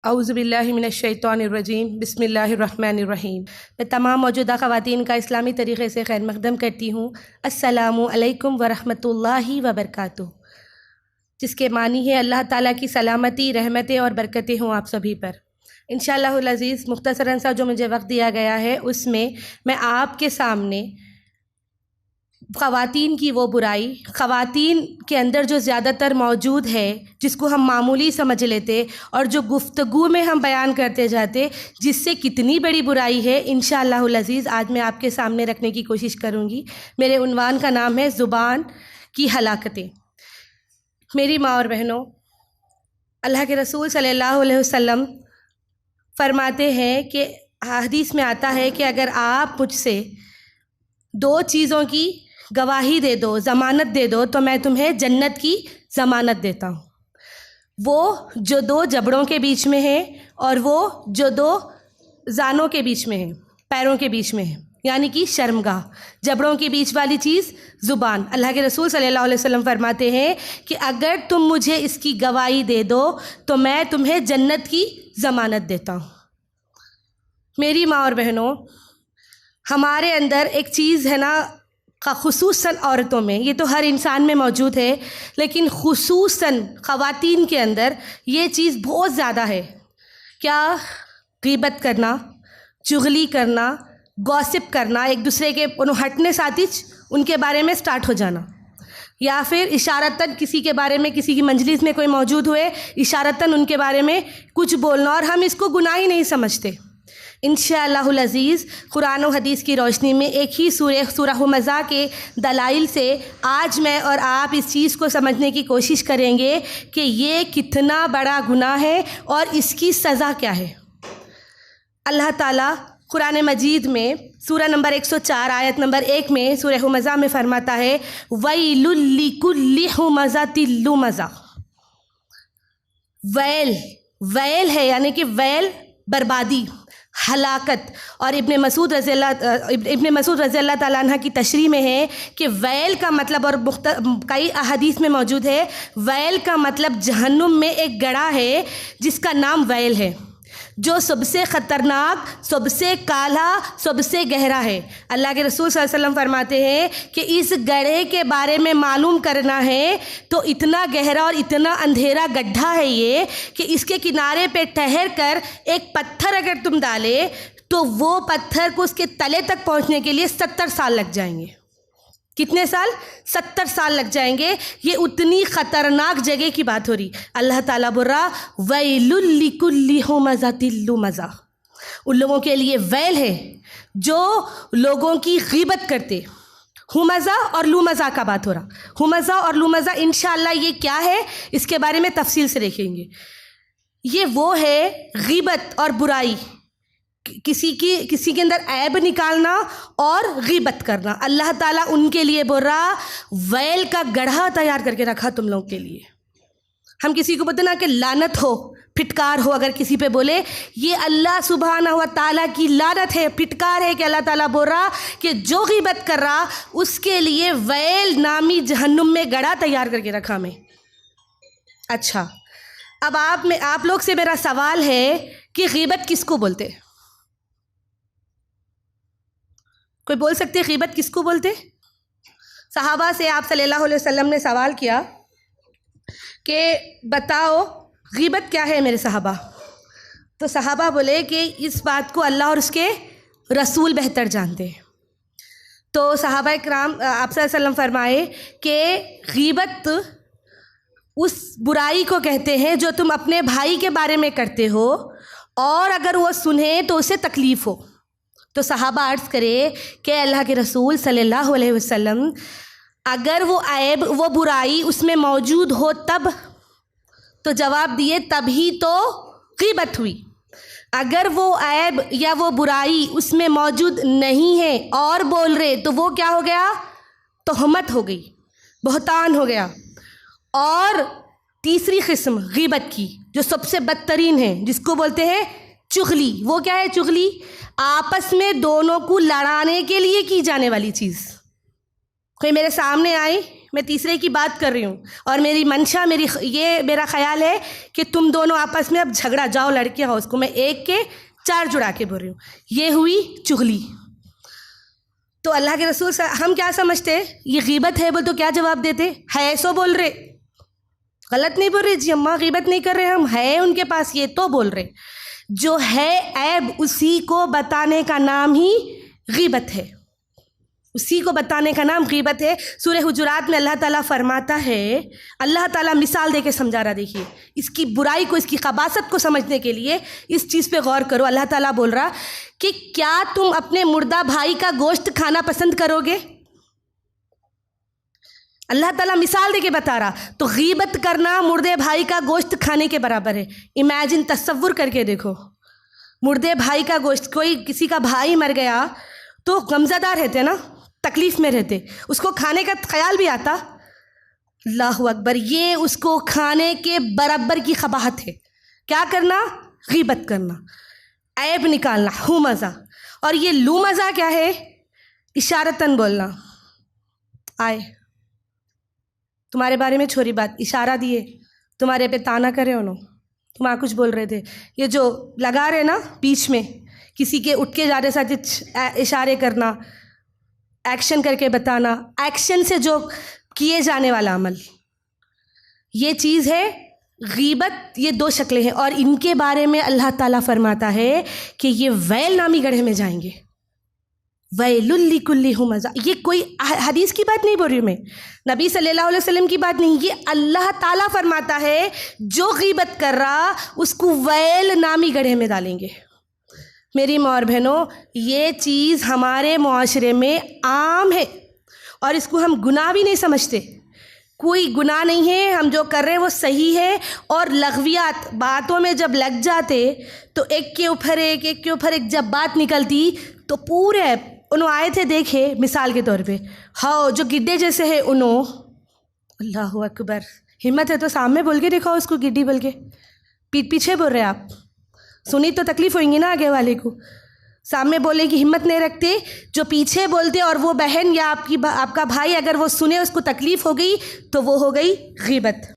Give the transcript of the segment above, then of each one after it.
औज़ुबिल्लाहि मिनश्शैतानिर्रजीम बिस्मिल्लाहिर्रहमानिर्रहीम। मैं तमाम मौजूदा ख़वातीन का इस्लामी तरीक़े से खैर मक़दम करती हूँ। अस्सलामु अलैकुम वरहमतुल्लाहि वबरकातुहू, जिसके मानी है अल्लाह ताला की सलामती, रहमतें और बरकतें हों आप सभी पर। इंशाअल्लाहुल अज़ीज़ मुख्तसरन सा जो मुझे वक्त दिया गया है उसमें मैं आपके सामने ख़वातीन की वो बुराई, ख़वातीन के अंदर जो ज़्यादातर मौजूद है, जिसको हम मामूली समझ लेते और जो गुफ्तगू में हम बयान करते जाते, जिससे कितनी बड़ी बुराई है, इंशाअल्लाहुल अज़ीज़ आज मैं आपके सामने रखने की कोशिश करूँगी। मेरे उन्वान का नाम है ज़ुबान की हलाकतें। मेरी माँ और बहनों, अल्लाह के रसूल सल्लल्लाहु अलैहि वसल्लम फरमाते हैं कि हदीस में आता है कि अगर आप मुझसे दो चीज़ों की गवाही दे दो, ज़मानत दे दो, तो मैं तुम्हें जन्नत की ज़मानत देता हूँ। वो जो दो जबड़ों के बीच में है और वो जो दो जानों के बीच में है, पैरों के बीच में है, यानी कि शर्मगाह। जबड़ों के बीच वाली चीज़ ज़ुबान। अल्लाह के रसूल सल्लल्लाहु अलैहि वसल्लम फरमाते हैं कि अगर तुम मुझे इसकी गवाही दे दो तो मैं तुम्हें जन्नत की ज़मानत देता हूँ। मेरी माँ और बहनों, हमारे अंदर एक चीज़ है ना, ख़ुसूसन औरतों में, ये तो हर इंसान में मौजूद है, लेकिन ख़ुसूसन ख़वातीन के अंदर ये चीज़ बहुत ज़्यादा है। क्या? ग़ीबत करना, चुगली करना, गॉसिप करना, एक दूसरे के हटने साथी उनके बारे में स्टार्ट हो जाना, या फिर इशारतन किसी के बारे में, किसी की मंजलिस में कोई मौजूद हुए, इशारतन उनके बारे में कुछ बोलना, और हम इसको गुनाह ही नहीं समझते। इंशाअल्लाहुल अज़ीज़ कुरान और हदीस की रोशनी में एक ही सूरह हुमज़ा के दलाइल से आज मैं और आप इस चीज़ को समझने की कोशिश करेंगे कि ये कितना बड़ा गुनाह है और इसकी सज़ा क्या है। अल्लाह ताला कुरान मजीद में सूरह नंबर 104 आयत नंबर 1 में सूरह हुमज़ा में फरमाता है, वैलुल लिकुल्लि हुमज़ातिल लुमज़ा। वैल है, यानी कि वैल बर्बादी, हलाकत। और इब्ने मसूद रज़ी अल्लाह ताला अन्हा की तशरीह में है कि वैल का मतलब, और कई अहादीस में मौजूद है, वैल का मतलब जहन्नुम में एक गड़ा है जिसका नाम वैल है, जो सबसे ख़तरनाक, सबसे काला, सबसे गहरा है। अल्लाह के रसूल सल्लल्लाहु अलैहि वसल्लम फरमाते हैं कि इस गड्ढे के बारे में मालूम करना है तो इतना गहरा और इतना अंधेरा गड्ढा है ये कि इसके किनारे पे ठहर कर एक पत्थर अगर तुम डाले तो वो पत्थर को उसके तले तक पहुंचने के लिए 70 साल लग जाएंगे। कितने साल? 70 साल लग जाएंगे। ये उतनी ख़तरनाक जगह की बात हो रही। अल्लाह ताला बोल रहा, वैलुल लिकुल्लि हुमज़ातिल लुमज़ा। उन लोगों के लिए वैल है जो लोगों की ग़ीबत करते। हुमज़ा और लुमज़ा का बात हो रहा। हुमज़ा और लुमज़ा इंशाअल्लाह ये क्या है इसके बारे में तफसील से देखेंगे। ये वो है ग़ीबत और बुराई, किसी के अंदर ऐब निकालना और ग़ीबत करना। अल्लाह ताला उनके लिए बोल रहा, वैल का गड्ढा तैयार करके रखा तुम लोगों के लिए। हम किसी को बोलते ना कि लानत हो, फिटकार हो, अगर किसी पे बोले, ये अल्लाह सुब्हानहू व तआला की लानत है, फिटकार है कि अल्लाह ताला बोल रहा कि जो ग़ीबत कर रहा उसके लिए वैल नामी जहन्नुम में गड्ढा तैयार करके रखा मैं। अच्छा, अब आप लोग से मेरा सवाल है कि ग़ीबत किसको बोलते? कोई बोल सकते ग़ीबत किसको बोलते? सहाबा से आप सल्लल्लाहु अलैहि वसल्लम ने सवाल किया कि बताओ ग़ीबत क्या है मेरे सहाबा। तो सहाबा बोले कि इस बात को अल्लाह और उसके रसूल बेहतर जानते हैं। तो सहाबा इकराम आप सल्लल्लाहु अलैहि वसल्लम फरमाए कि ग़ीबत उस बुराई को कहते हैं जो तुम अपने भाई के बारे में करते हो और अगर वो सुने तो उसे तकलीफ़ हो। तो सहाबा अर्ज़ करे कि अल्लाह के रसूल सल्लल्लाहु अलैहि वसल्लम, अगर वो ऐब, वो बुराई उसमें मौजूद हो तब? तो जवाब दिए तभी तो ग़ीबत हुई। अगर वो ऐब या वो बुराई उसमें मौजूद नहीं है और बोल रहे तो वो क्या हो गया? तोहमत हो गई, बहतान हो गया। और तीसरी किस्म ग़ीबत की जो सबसे बदतरीन है, जिसको बोलते हैं चुगली। वो क्या है चुगली? आपस में दोनों को लड़ाने के लिए की जाने वाली चीज़। कोई मेरे सामने आए मैं तीसरे की बात कर रही हूँ और मेरी मंशा मेरा ख्याल है कि तुम दोनों आपस में अब झगड़ा जाओ लड़के हो, उसको मैं एक के चार जुड़ा के बोल रही हूँ। ये हुई चुगली। तो अल्लाह के रसूल हम क्या समझते, ये गीबत है बोल तो क्या जवाब देते, है सो बोल रहे, गलत नहीं बोल रहे जी अम्मा, गीबत नहीं कर रहे हम, है उनके पास ये तो बोल रहे। जो है ऐब उसी को बताने का नाम ही गीबत है, उसी को बताने का नाम गीबत है। सूरह हुजुरात में अल्लाह ताला फरमाता है, अल्लाह ताला मिसाल दे के समझा रहा, देखिए इसकी बुराई को, इसकी खबासत को समझने के लिए इस चीज़ पे गौर करो। अल्लाह ताला बोल रहा कि क्या तुम अपने मुर्दा भाई का गोश्त खाना पसंद करोगे? अल्लाह ताला मिसाल दे के बता रहा। तो गीबत करना मुर्दे भाई का गोश्त खाने के बराबर है। इमेजिन, तसव्वुर करके देखो, मुर्दे भाई का गोश्त, कोई किसी का भाई मर गया तो गमज़ादार रहते ना, तकलीफ़ में रहते, उसको खाने का ख्याल भी आता। अल्लाहु अकबर, ये उसको खाने के बराबर की खबाहत है। क्या करना? गीबत करना, ऐब निकालना, हूँ मज़ा। और ये लू मज़ा क्या है? इशारतन बोलना, आए तुम्हारे बारे में छोरी बात, इशारा दिए, तुम्हारे पे ताना करे उन्होंने, तुम कुछ बोल रहे थे, ये जो लगा रहे ना बीच में, किसी के उठ के जा रहे साथ इशारे करना, एक्शन करके बताना, एक्शन से जो किए जाने वाला अमल, ये चीज़ है गीबत। ये दो शक्लें हैं और इनके बारे में अल्लाह ताला फरमाता है कि ये वैल नामी गड्ढे में जाएंगे। वैलुल लिकुल्ली हुमज़ा, ये कोई हदीस की बात नहीं बोल रही हूँ मैं, नबी सल्लल्लाहु अलैहि वसल्लम की बात नहीं, ये अल्लाह ताला फरमाता है जो गीबत कर रहा उसको वैल नामी गड्ढे में डालेंगे। मेरी माँ और बहनों, ये चीज़ हमारे मुआशरे में आम है और इसको हम गुनाह भी नहीं समझते। कोई गुनाह नहीं है, हम जो कर रहे हैं वो सही है। और लग़वियात, बातों में जब लग जाते तो एक के ऊपर एक जब बात निकलती तो पूरे उन्होंने आए थे, देखे मिसाल के तौर पे, हाँ जो गिड्डे जैसे है उन्हों, अल्लाहु अकबर, हिम्मत है तो सामने बोल के दिखाओ उसको गिड्डी बोल के, पीठ पीछे बोल रहे आप, सुनी तो तकलीफ़ होगी ना आगे वाले को। सामने बोलने की हिम्मत नहीं रखते, जो पीछे बोलते और वो बहन या आपका भाई अगर वो सुने उसको तकलीफ़ हो गई तो वो हो गई गीबत।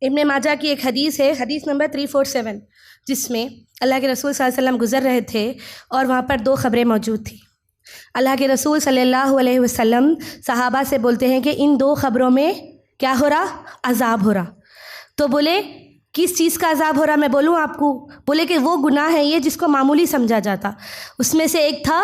इब्ने माजा की एक हदीस है, हदीस नंबर 347, जिसमें अल्लाह के रसूल सल्लल्लाहु अलैहि वसल्लम गुज़र रहे थे और वहाँ पर दो ख़बरें मौजूद थी। अल्लाह के रसूल सल्लल्लाहु अलैहि वसल्लम सहाबा से बोलते हैं कि इन दो ख़बरों में क्या हो रहा? अज़ाब हो रहा। तो बोले किस चीज़ का अज़ाब हो रहा, मैं बोलूँ आपको? बोले कि वो गुनाह है ये जिसको मामूली समझा जाता। उसमें से एक था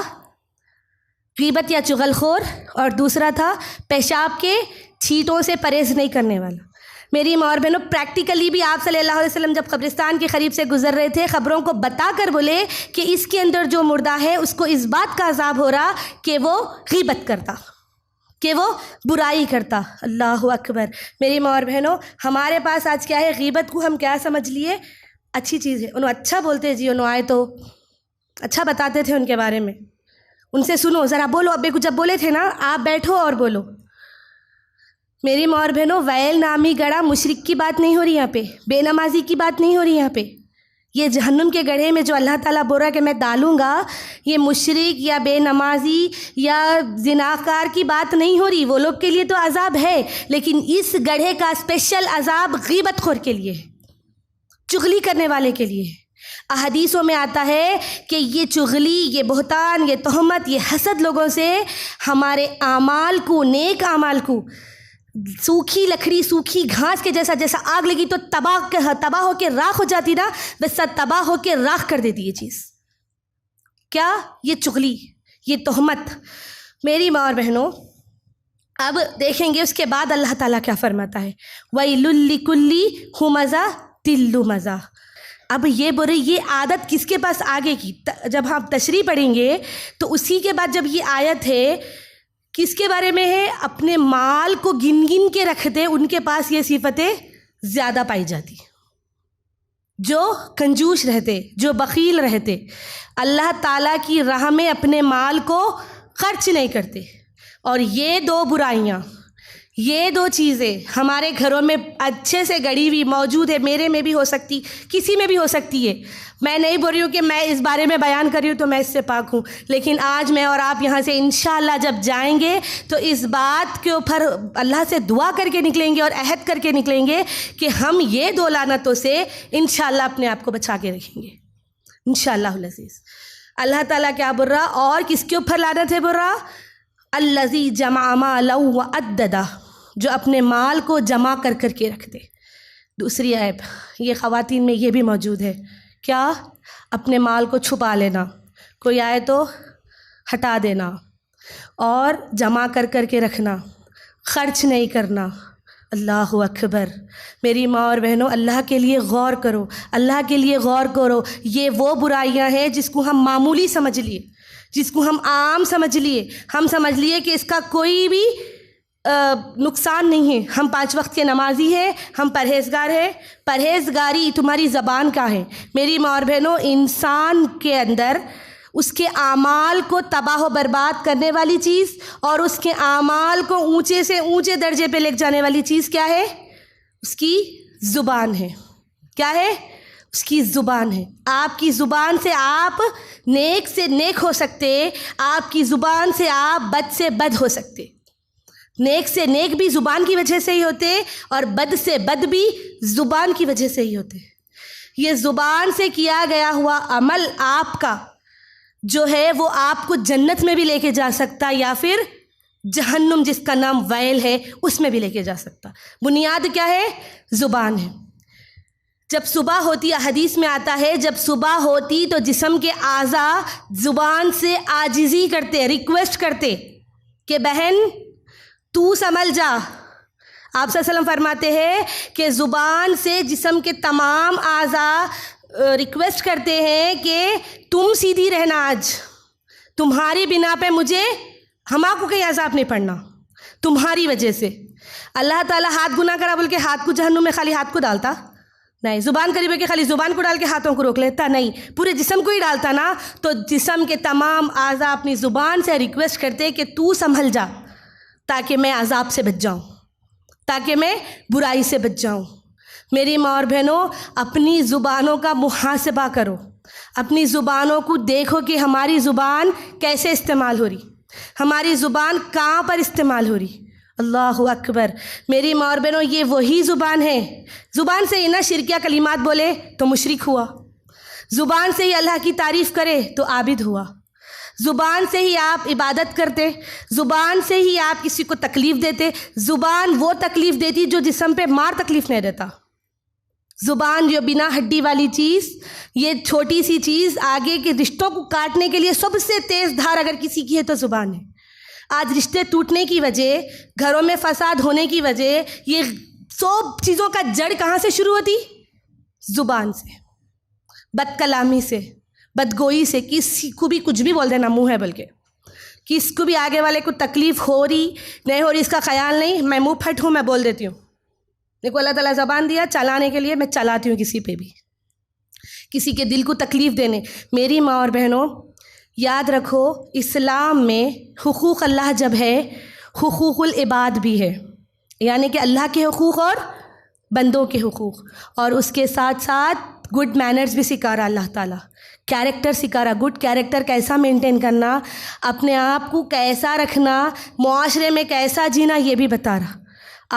गीबत या चुगलखोर और दूसरा था पेशाब के छींटों से परहेज़ नहीं करने वाला। मेरी माँ और बहनों, प्रैक्टिकली भी आप सल्लल्लाहु अलैहि वसल्लम जब कब्रिस्तान के करीब से गुजर रहे थे, ख़बरों को बताकर बोले कि इसके अंदर जो मुर्दा है उसको इस बात का अज़ाब हो रहा कि वो गीबत करता, कि वो बुराई करता। अल्लाहु अकबर। मेरी माँ और बहनों, हमारे पास आज क्या है? गीबत को हम क्या समझ लिए? अच्छी चीज़ है। उन्होंने अच्छा बोलते जी, उन्होंने आए तो अच्छा बताते थे उनके बारे में, उनसे सुनो ज़रा, बोलो अब्बे को जब बोले थे ना आप बैठो और बोलो। मेरी माँ और बहनों, वैल नामी गड़ा मुशरिक की बात नहीं हो रही यहाँ पे, बेनमाजी की बात नहीं हो रही यहाँ पे। ये जहन्नुम के गड्ढे में जो अल्लाह ताला बोल रहा है कि मैं डालूँगा, ये मुशरिक या बेनमाजी या जिनाकार की बात नहीं हो रही। वो लोग के लिए तो अज़ाब है, लेकिन इस गड्ढे का स्पेशल अज़ाब गीबतखोर के लिए है, चुगली करने वाले के लिए है। अहदीसों में आता है कि ये चुगली, ये बहतान, ये तहमत, ये हसद लोगों से हमारे आमाल को, नेक आमाल को, सूखी लकड़ी सूखी घास के जैसा आग लगी तो तबाह हो के राख हो जाती ना, वैसा तबाह हो के राख कर देती ये चीज़। क्या? ये चुगली, ये तहमत। मेरी माँ और बहनों, अब देखेंगे उसके बाद अल्लाह ताला क्या फरमाता है, वैलुल लिकुल्ली हुमज़ा तिल्लु मज़ा। अब ये बोले ये आदत किसके पास आगे की? जब हम तशरीह पढ़ेंगे तो उसी के बाद जब ये आयत है किसके बारे में है? अपने माल को गिन गिन के रखते, उनके पास ये सिफतें ज़्यादा पाई जाती। जो कंजूस रहते, जो बखील रहते, अल्लाह ताला की राह में अपने माल को खर्च नहीं करते। और ये दो बुराइयाँ, ये दो चीज़ें हमारे घरों में अच्छे से गड़ी हुई मौजूद है, मेरे में भी हो सकती, किसी में भी हो सकती है। मैं नहीं बोल रही हूँ कि मैं इस बारे में बयान कर रही हूँ तो मैं इससे पाक हूँ, लेकिन आज मैं और आप यहाँ से इंशाअल्लाह जब जाएंगे तो इस बात के ऊपर अल्लाह से दुआ करके निकलेंगे और अहद करके निकलेंगे कि हम ये दो लानतों से इंशाअल्लाह अपने आप को बचा के रखेंगे इंशाअल्लाहुल अज़ीज़। अल्लाह ताला क्या बोल रहा, और किसके ऊपर लानत है बोल रहा, अल्लज़ी जमा मालहू व अद्ददा, जो अपने माल को जमा कर कर के रख दे। दूसरी ऐब ये ख़वातीन में ये भी मौजूद है, क्या, अपने माल को छुपा लेना, कोई आए तो हटा देना और जमा कर कर के रखना, ख़र्च नहीं करना। अल्लाह अकबर। मेरी माँ और बहनों, अल्लाह के लिए गौर करो, अल्लाह के लिए गौर करो। ये वो बुराइयां हैं जिसको हम मामूली समझ लिए, जिसको हम आम समझ लिए, हम समझ लिए कि इसका कोई भी नुकसान नहीं है। हम 5 वक्त के नमाजी हैं, हम परहेज़गार हैं। परहेज़गारी तुम्हारी ज़बान का है मेरी माँ और बहनों। इंसान के अंदर उसके आमाल को तबाह व बर्बाद करने वाली चीज़ और उसके आमाल को ऊंचे से ऊंचे दर्जे पे ले जाने वाली चीज़ क्या है, उसकी ज़ुबान है। क्या है, उसकी ज़ुबान है। आपकी ज़ुबान से आप नेक से नेक हो सकते, आपकी ज़ुबान से आप बद से बद हो सकते। नेक से नेक भी ज़ुबान की वजह से ही होते और बद से बद भी ज़ुबान की वजह से ही होते। ये ज़ुबान से किया गया हुआ अमल आपका जो है वो आपको जन्नत में भी लेके जा सकता या फिर जहन्नुम जिसका नाम वैल है उसमें भी लेके जा सकता। बुनियाद क्या है, ज़ुबान है। जब सुबह होती, हदीस में आता है, जब सुबह होती तो जिस्म के आज़ा ज़ुबान से आजिज़ी करते, रिक्वेस्ट करते कि बहन तू संभल जा। आप सल्लल्लाहु अलैहि वसल्लम फरमाते हैं कि ज़ुबान से जिस्म के तमाम आज़ा रिक्वेस्ट करते हैं कि तुम सीधी रहना, आज तुम्हारी बिना पे मुझे हमाको कहीं अज़ाब नहीं पड़ना तुम्हारी वजह से। अल्लाह ताला हाथ गुनाह करा बोल के हाथ को जहन्नुम में खाली हाथ को डालता नहीं, ज़ुबान करीब है कि खाली ज़ुबान को डाल के हाथों को रोक लेता नहीं, पूरे जिस्म को ही डालता ना। तो जिस्म के तमाम आज़ा अपनी ज़ुबान से रिक्वेस्ट करते कि तू संभल जा ताकि मैं अज़ाब से बच जाऊँ, ताकि मैं बुराई से बच जाऊँ। मेरी माँ और बहनों, अपनी ज़ुबानों का मुहासबा करो, अपनी ज़ुबानों को देखो कि हमारी ज़ुबान कैसे इस्तेमाल हो रही, हमारी ज़ुबान कहाँ पर इस्तेमाल हो रही। अल्लाहु अकबर। मेरी माँ और बहनों, ये वही ज़ुबान है, ज़ुबान से ही ना शिरकिया कलिमात बोले तो मुशरिक हुआ, ज़ुबान से ही अल्लाह की तारीफ़ करे तो आबिद हुआ, ज़ुबान से ही आप इबादत करते, ज़ुबान से ही आप किसी को तकलीफ़ देते। ज़ुबान वो तकलीफ़ देती जो जिस्म पे मार तकलीफ़ नहीं देता। ज़ुबान जो बिना हड्डी वाली चीज़, ये छोटी सी चीज़ आगे के रिश्तों को काटने के लिए सबसे तेज़ धार अगर किसी की है तो ज़ुबान है। आज रिश्ते टूटने की वजह, घरों में फसाद होने की वजह, ये सब चीज़ों का जड़ कहाँ से शुरू होती, ज़ुबान से, बदकलामी से, बदगोई से। किसी को भी कुछ भी बोल देना, मुँह है बल्कि किसको भी आगे वाले को तकलीफ़ हो रही नहीं हो रही इसका ख्याल नहीं, मैं मुँह फट हूँ, मैं बोल देती हूँ। देखो अल्लाह ताला ज़बान दिया चलाने के लिए, मैं चलाती हूँ किसी पे भी, किसी के दिल को तकलीफ़ देने। मेरी माँ और बहनों, याद रखो, इस्लाम में हुकूक़ अल्लाह जब है, हुकूक़ुल इबाद भी है, यानी कि अल्लाह के हुकूक़ और बंदों के हुकूक़, और उसके साथ साथ गुड मैनर्स भी सिखा रहा अल्लाह ताला, कैरेक्टर सिखा रहा। गुड कैरेक्टर कैसा मेंटेन करना, अपने आप को कैसा रखना, मुआशरे में कैसा जीना, ये भी बता रहा।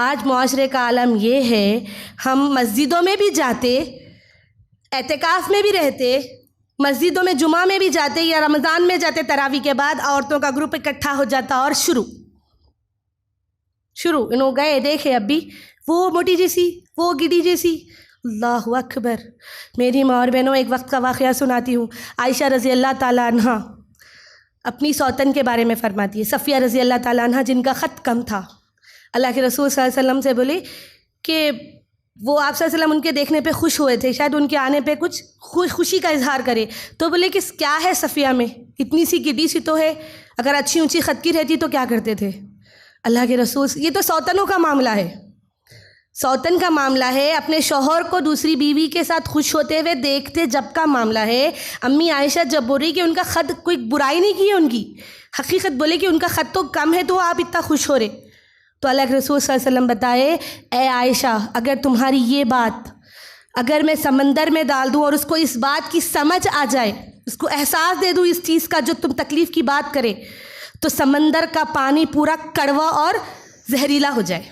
आज मुआशरे का आलम ये है, हम मस्जिदों में भी जाते, एतिकाफ़ में भी रहते, मस्जिदों में जुमा में भी जाते या रमज़ान में जाते, तरावी के बाद औरतों का ग्रुप इकट्ठा हो जाता और शुरू इन्हों गए देखे अभी वो मोटी जैसी, वो गिडी जैसी। अल्लाहु अकबर। मेरी माँ और बहनों, एक वक्त का वाक़या सुनाती हूँ। आयशा रज़ी अल्लाह ताला अन्हा अपनी सौतन के बारे में फरमाती है, सफ़िया रज़ी अल्लाह ताला अन्हा, जिनका ख़त कम था। अल्लाह के रसूल सल्लल्लाहु अलैहि वसल्लम से बोले कि वो आप सल्लल्लाहु अलैहि वसल्लम उनके देखने पे खुश हुए थे, शायद उनके आने पे कुछ खुशी का इजहार करे। तो बोले कि क्या है सफ़िया में, इतनी सी गिड्डी सी तो है, अगर अच्छी ऊंची ख़त की रहती तो क्या करते थे। अल्लाह के रसूल, ये तो सौतनों का मामला है, सौतन का मामला है, अपने शौहर को दूसरी बीवी के साथ खुश होते हुए देखते जब का मामला है। अम्मी आयशा जब बोल रही कि उनका ख़त, कोई बुराई नहीं की है उनकी, हकीकत बोले कि उनका ख़त तो कम है तो आप इतना खुश हो रहे। तो अल्लाह के रसूल सल्लल्लाहु अलैहि वसल्लम बताए, ए आयशा, अगर तुम्हारी ये बात अगर मैं समंदर में डाल दूँ और उसको इस बात की समझ आ जाए, उसको एहसास दे दूँ इस चीज़ का जो तुम तकलीफ़ की बात करे, तो समंदर का पानी पूरा कड़वा और जहरीला हो जाए।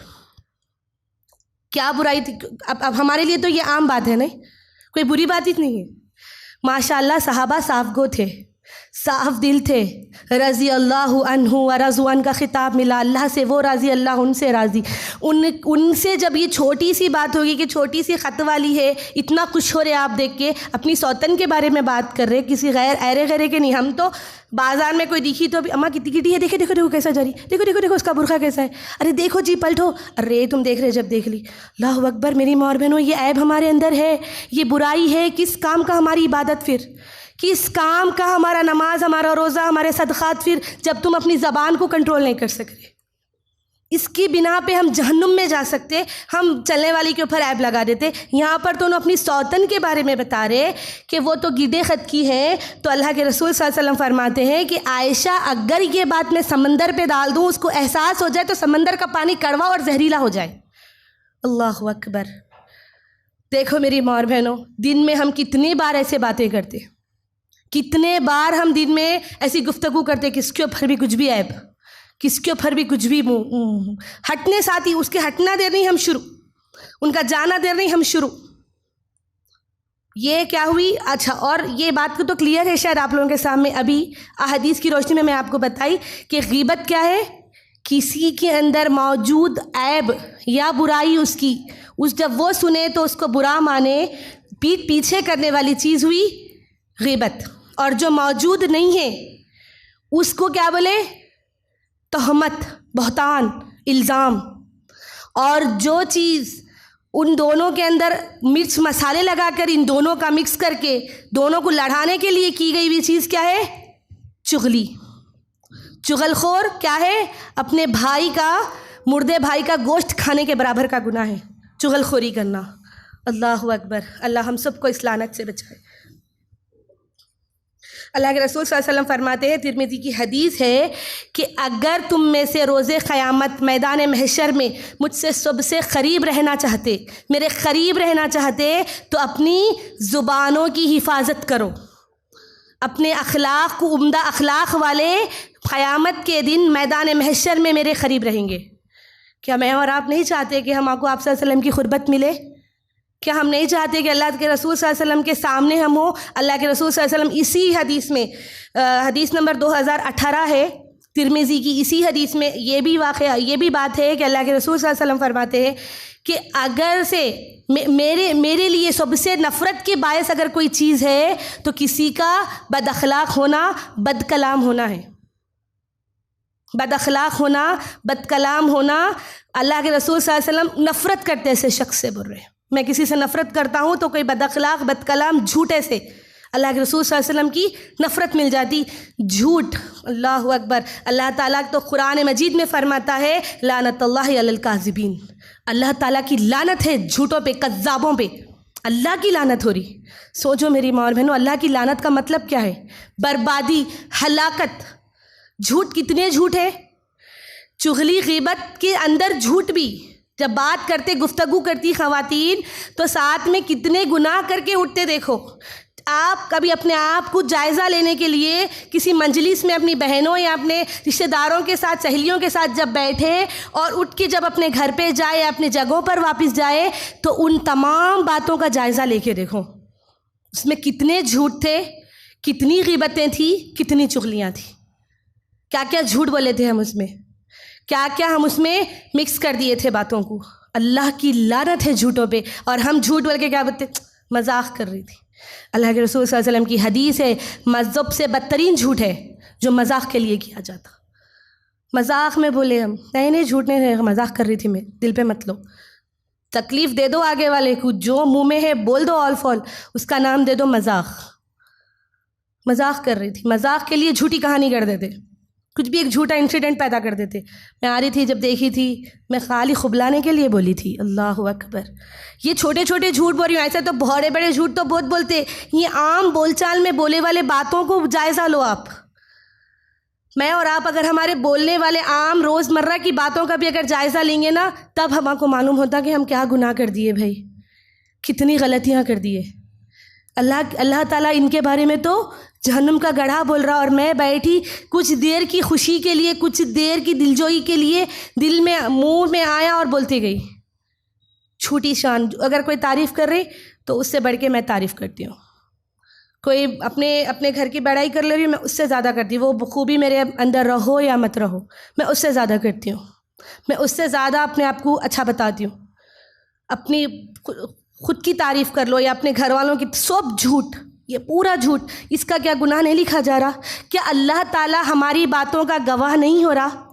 क्या बुराई थी? अब हमारे लिए तो ये आम बात है, नहीं, कोई बुरी बात ही नहीं है। माशाअल्लाह सहाबा साफ गो थे, साफ दिल थे। रज़ी अल्लाह अन्हु व रज़ुअन का खिताब मिला अल्लाह से, वो राज़ी, अल्लाह उनसे राज़ी। उनसे जब ये छोटी सी बात होगी कि छोटी सी ख़त वाली है, इतना खुश हो रहे आप देख के, अपनी सौतन के बारे में बात कर रहे, किसी गैर ऐरे गैरे के नहीं। हम तो बाज़ार में कोई दिखी तो अभी अम्मा कितनी किटी है, देखो देखो देखो कैसा जा रही, देखो देखो देखो उसका बुरखा कैसा है, अरे देखो जी पलटो, अरे तुम देख रहे, जब देख ली, अल्लाहु अकबर। मेरी माँ और बहनों, ये ऐब हमारे अंदर है, ये बुराई है। किस काम का हमारी इबादत फिर, किस काम का हमारा नमाज, हमारा रोज़ा, हमारे सदक़ात फिर, जब तुम अपनी ज़बान को कंट्रोल नहीं कर सक रहे। इसकी बिना पे हम जहन्नुम में जा सकते, हम चलने वाली के ऊपर ऐब लगा देते। यहाँ पर तो उन्होंने अपनी सौतन के बारे में बता रहे कि वो तो गिदे ख़त की है। तो अल्लाह के रसूल सल्लल्लाहु अलैहि वसल्लम फरमाते हैं कि आयशा, अगर ये बात मैं समंदर पे डाल दूँ, उसको एहसास हो जाए तो समंदर का पानी कड़वा और जहरीला हो जाए। अल्लाहु अकबर। देखो मेरी माँ और बहनों, दिन में हम कितनी बार ऐसे बातें करते, कितने बार हम दिन में ऐसी गुफ्तगू करते, किसके ऊपर भी कुछ भी ऐब, किसके ऊपर भी कुछ भी हटने साथ ही उसके हटना देर नहीं हम शुरू, उनका जाना देर नहीं हम शुरू। ये क्या हुई? अच्छा, और ये बात को तो क्लियर है शायद आप लोगों के सामने। अभी अहदीस की रोशनी में मैं आपको बताई कि गीबत क्या है, किसी के अंदर मौजूद ऐब या बुराई उसकी, जब वो सुने तो उसको बुरा माने, पीठ पीछे करने वाली चीज़ हुई गीबत। और जो मौजूद नहीं है उसको क्या बोले? तहमत, बहतान, इल्ज़ाम। और जो चीज़ उन दोनों के अंदर मिर्च मसाले लगाकर इन दोनों का मिक्स करके दोनों को लड़ाने के लिए की गई हुई चीज़ क्या है? चुगली। चुगलखोर क्या है? अपने भाई का, मुर्दे भाई का गोश्त खाने के बराबर का गुनाह है चुगलखोरी करना। अल्लाहु अकबर। अल्लाह हम सबको इस लानत से बचाए। अल्लाह के रसूल सल्लल्लाहु अलैहि वसल्लम फरमाते हैं, तिरमिज़ी की हदीस है कि अगर तुम में से रोज़े क़यामत मैदान महशर में मुझसे सबसे क़रीब रहना चाहते, मेरे क़रीब रहना चाहते, तो अपनी ज़ुबानों की हिफाजत करो, अपने अखलाक़ को, उम्दा अखलाक़ वाले क़यामत के दिन मैदान महशर में मेरे क़रीब रहेंगे। क्या मैं और आप नहीं चाहते कि हम आपको आप सल्लल्लाहु अलैहि वसल्लम की ख़ुरबत मिले? क्या हम नहीं चाहते कि अल्लाह के रसूल सल्लल्लाहु अलैहि वसल्लम के सामने हम हो? अल्लाह के रसूल सल्लल्लाहु अलैहि वसल्लम इसी हदीस में, हदीस नंबर 2018 है तिरमिज़ी की, इसी हदीस में ये भी वाक़या, ये भी बात है कि अल्लाह के रसूल सल्लल्लाहु अलैहि वसल्लम फरमाते हैं कि अगर से मेरे लिए सबसे नफ़रत के बायस अगर कोई चीज़ है तो किसी का बद अखलाक़ होना, बद कलाम होना है। बद अखलाक़ होना, बद कलाम होना। अल्लाह के रसूल सल्लल्लाहु अलैहि वसल्लम नफ़रत करते ऐसे शख्स से बोल रहे हैं। मैं किसी से नफ़रत करता हूँ तो कोई बद अखलाक़, बद कलाम, झूठे से अल्लाह के रसूल सल्लल्लाहु अलैहि वसल्लम की नफ़रत मिल जाती। झूठ, अल्लाहु अकबर। अल्लाह ताला तो कुरान मजीद में फ़रमाता है, लानतुल्लाहि अलल काज़िबीन, अल्लाह ताला की लानत है झूठों पे, कज़्ज़ाबों पे। अल्लाह की लानत हो रही। सोचो मेरी माँ और बहनों, अल्लाह की लानत का मतलब क्या है? बर्बादी, हलाकत। झूठ कितने झूठ है? चुगली, ग़ीबत के अंदर झूठ भी। जब बात करते, गुफ्तगू करती ख़वातीन, तो साथ में कितने गुनाह करके उठते। देखो आप कभी अपने आप को जायज़ा लेने के लिए किसी मंजलिस में अपनी बहनों या अपने रिश्तेदारों के साथ, सहेलियों के साथ जब बैठे और उठ के जब अपने घर पे जाए या अपने जगहों पर वापस जाए, तो उन तमाम बातों का जायज़ा लेके देखो उसमें कितने झूठ थे, कितनी ग़ीबतें थी, कितनी चुगलियाँ थी, क्या क्या झूठ बोले थे हम उसमें, क्या क्या हम उसमें मिक्स कर दिए थे बातों को। अल्लाह की लानत है झूठों पे। और हम झूठ बोल के क्या बोलते? मजाक कर रही थी। अल्लाह के रसूल सल्लल्लाहु अलैहि वसल्लम की हदीस है, मज़हब से बदतरीन झूठ है जो मजाक के लिए किया जाता। मजाक में बोले हम, नहीं झूठ नहीं है, मजाक कर रही थी मैं, दिल पे मत लो। तकलीफ़ दे दो आगे वाले को, जो मुँह में है बोल दो ऑल फॉल, उसका नाम दे दो मजाक। मजाक कर रही थी, मजाक के लिए झूठी कहानी कर देते, कुछ भी एक झूठा इंसिडेंट पैदा कर देते। मैं आ रही थी, जब देखी थी, मैं खाली खुबलाने के लिए बोली थी। अल्लाहु अकबर। ये छोटे छोटे झूठ बोल रही हूँ, ऐसे तो बड़े बड़े झूठ तो बहुत बोलते। ये आम बोलचाल में बोले वाले बातों को जायज़ा लो आप। मैं और आप अगर हमारे बोलने वाले आम रोज़मर्रा की बातों का भी अगर जायज़ा लेंगे ना, तब हमको मालूम होता कि हम क्या गुनाह कर दिए भाई, कितनी गलतियाँ कर दिए। अल्लाह ताला इनके बारे में तो जहन्नुम का गड्ढा बोल रहा, और मैं बैठी कुछ देर की खुशी के लिए, कुछ देर की दिलजोई के लिए दिल में मुंह में आया और बोलती गई। छोटी शान, अगर कोई तारीफ़ कर रही तो उससे बढ़ के मैं तारीफ़ करती हूँ। कोई अपने घर की बड़ाई कर ले रही हूँ, मैं उससे ज़्यादा करती हूँ। वो खूबी मेरे अंदर रहो या मत रहो, मैं उससे ज़्यादा करती हूँ। मैं उससे ज़्यादा अपने आप को अच्छा बताती हूँ। अपनी खुद की तारीफ़ कर लो या अपने घर वालों की, सब झूठ, ये पूरा झूठ। इसका क्या गुनाह नहीं लिखा जा रहा? क्या अल्लाह ताला हमारी बातों का गवाह नहीं हो रहा?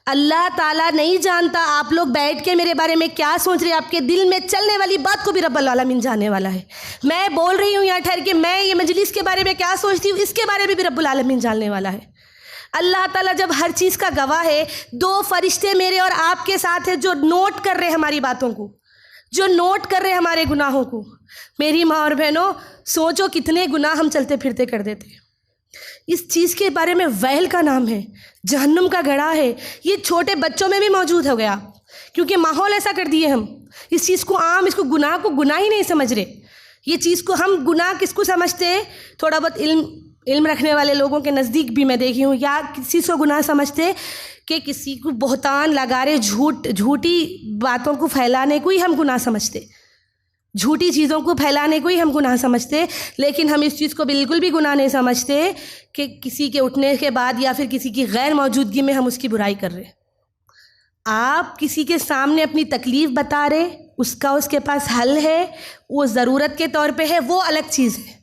अल्लाह ताला नहीं जानता आप लोग बैठ के मेरे बारे में क्या सोच रहे हैं? आपके दिल में चलने वाली बात को भी रब्बुल आलमीन जानने वाला है। मैं बोल रही हूँ यहाँ ठहर के, मैं ये मजलिस के बारे में क्या सोचती हूँ, इसके बारे में भी रब्बुल आलमीन जानने वाला है। अल्लाह ताला जब हर चीज़ का गवाह है, 2 फरिश्ते मेरे और आपके साथ है जो नोट कर रहे हैं हमारी बातों को, जो नोट कर रहे हैं हमारे गुनाहों को। मेरी माँ और बहनों, सोचो कितने गुनाह हम चलते फिरते कर देते हैं। इस चीज़ के बारे में वैल का नाम है, जहन्नुम का गड्ढा है। ये छोटे बच्चों में भी मौजूद हो गया, क्योंकि माहौल ऐसा कर दिए हम। इस चीज़ को आम, इसको गुनाह को गुनाह ही नहीं समझ रहे। ये चीज़ को हम गुनाह किसको समझते हैं? थोड़ा बहुत इल्म रखने वाले लोगों के नज़दीक भी मैं देखी हूँ, या किसी को गुनाह समझते कि किसी को बहतान लगा रहे, झूठी बातों को फैलाने को ही हम गुनाह समझते, झूठी चीज़ों को फैलाने को ही हम गुनाह समझते। लेकिन हम इस चीज़ को बिल्कुल भी गुनाह नहीं समझते कि किसी के उठने के बाद या फिर किसी की गैर मौजूदगी में हम उसकी बुराई कर रहे। आप किसी के सामने अपनी तकलीफ़ बता रहे, उसके पास हल है, वो ज़रूरत के तौर पे है, वो अलग चीज़ है।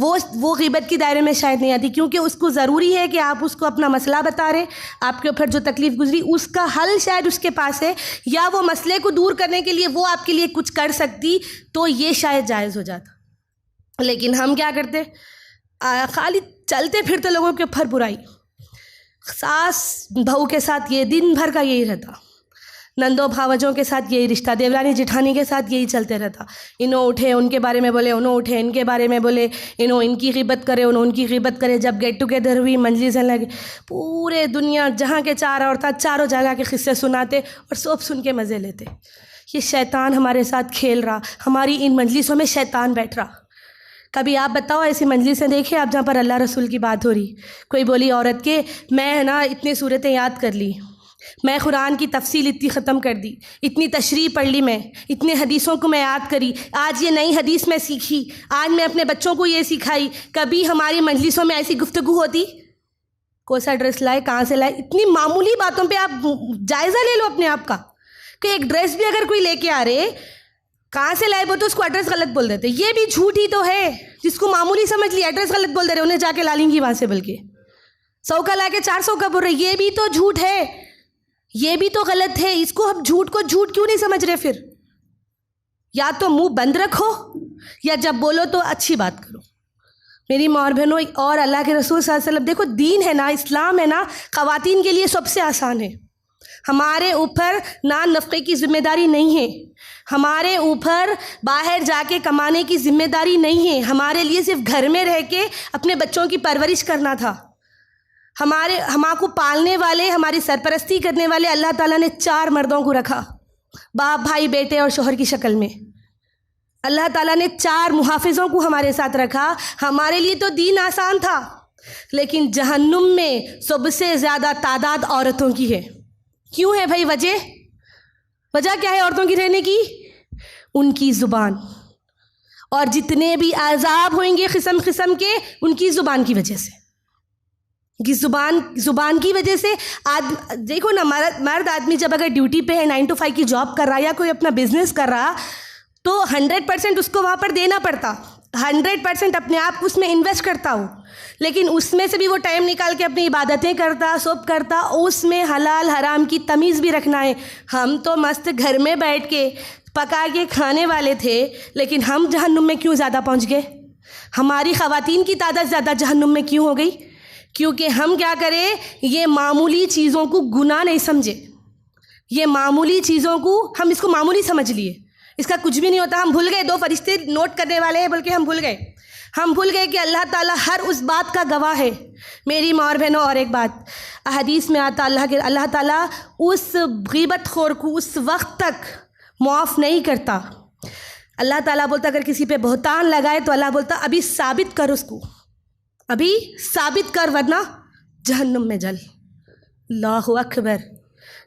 वो ग़ीबत के दायरे में शायद नहीं आती, क्योंकि उसको ज़रूरी है कि आप उसको अपना मसला बता रहे, आपके ऊपर जो तकलीफ़ गुजरी उसका हल शायद उसके पास है, या वो मसले को दूर करने के लिए वो आपके लिए कुछ कर सकती, तो ये शायद जायज़ हो जाता। लेकिन हम क्या करते? खाली चलते फिरते लोगों के ऊपर बुराई। सास बहू के साथ ये दिन भर का यही रहता, नंदों भावजों के साथ यही रिश्ता, देवरानी जिठानी के साथ यही चलते रहता। इन्हों उठे उनके बारे में बोले, उन्हों उठे इनके बारे में बोले, इन्हों इनकी ग़ीबत करे, उन्हों उनकी ग़ीबत करे। जब गेट टुगेदर हुई, मजलिसें लगे, पूरे दुनिया जहाँ के 4 औरतें चारों जगह के किस्से सुनाते और सब सुन के मज़े लेते। ये शैतान हमारे साथ खेल रहा, हमारी इन मजलिसों में शैतान बैठ रहा। कभी आप बताओ ऐसी मजलिसें देखे आप जहाँ पर अल्लाह रसूल की बात हो रही, कोई बोली औरत के मैं ना इतनी सूरतें याद कर ली, मैं कुरान की तफसील इतनी ख़त्म कर दी, इतनी तशरीह पढ़ ली, मैं इतने हदीसों को मैं याद करी, आज ये नई हदीस मैं सीखी, आज मैं अपने बच्चों को ये सिखाई। कभी हमारी मजलिसों में ऐसी गुफ्तगू होती? कौन सा ड्रेस लाए, कहाँ से लाए, इतनी मामूली बातों पे आप जायज़ा ले लो अपने आप का कि एक ड्रेस भी अगर कोई लेके आ रहे, कहाँ से लाए बोलते, उसको एड्रेस गलत बोल देते। ये भी झूठ ही तो है, जिसको मामूली समझ लिया एड्रेस गलत बोल दे रहे, उन्हें जाके ला लेंगी वहाँ से, बल्कि 100 का ला के 400 का बोल रहे। ये भी तो झूठ है, ये भी तो गलत है। इसको हम झूठ को झूठ क्यों नहीं समझ रहे? फिर या तो मुंह बंद रखो, या जब बोलो तो अच्छी बात करो। मेरी माँ और बहनों, और अल्लाह के रसूल सल्लल्लाहु अलैहि वसल्लम, देखो दीन है ना, इस्लाम है ना, ख़वातीन के लिए सबसे आसान है। हमारे ऊपर ना नफ़क़े की ज़िम्मेदारी नहीं है, हमारे ऊपर बाहर जाके कमाने की ज़िम्मेदारी नहीं है। हमारे लिए सिर्फ घर में रह के अपने बच्चों की परवरिश करना था। हमको पालने वाले, हमारी सरपरस्ती करने वाले अल्लाह ताला ने 4 मर्दों को रखा, बाप, भाई, बेटे और शोहर की शक्ल में। अल्लाह ताला ने 4 मुहाफ़िज़ों को हमारे साथ रखा। हमारे लिए तो दीन आसान था, लेकिन जहन्नुम में सबसे ज़्यादा तादाद औरतों की है। क्यों है भाई? वजह क्या है औरतों की रहने की? उनकी ज़ुबान, और जितने भी अज़ाब होंगे किस्म किस्म के, उनकी ज़ुबान की वजह से। कि ज़ुबान की वजह से देखो ना, मर्द आदमी जब अगर ड्यूटी पे है, 9 to 5 की जॉब कर रहा है या कोई अपना बिजनेस कर रहा, तो 100% उसको वहाँ पर देना पड़ता, 100% अपने आप को उसमें इन्वेस्ट करता हो। लेकिन उसमें से भी वो टाइम निकाल के अपनी इबादतें करता, सब करता, उसमें हलाल हराम की तमीज़ भी रखना है। हम तो मस्त घर में बैठ के पका के खाने वाले थे, लेकिन हम जहन्नुम में क्यों ज़्यादा पहुँच गए? हमारी ख़वातीन की तादाद ज़्यादा जहन्नुम में क्यों हो गई? क्योंकि हम क्या करें, ये मामूली चीज़ों को गुनाह नहीं समझे। ये मामूली चीज़ों को हम इसको मामूली समझ लिए, इसका कुछ भी नहीं होता। हम भूल गए 2 फरिश्ते नोट करने वाले हैं, बल्कि हम भूल गए कि अल्लाह ताला हर उस बात का गवाह है मेरी माँ और बहनों, और एक बात, हदीस में आता अल्लाह ताला उस गीबत खोर को उस वक्त तक माफ़ नहीं करता। अल्लाह ताला बोलता अगर किसी पे बहतान लगाए तो अल्लाह बोलता अभी साबित कर उसको, अभी साबित कर वरना जहन्नुम में जल। अल्लाहु अकबर।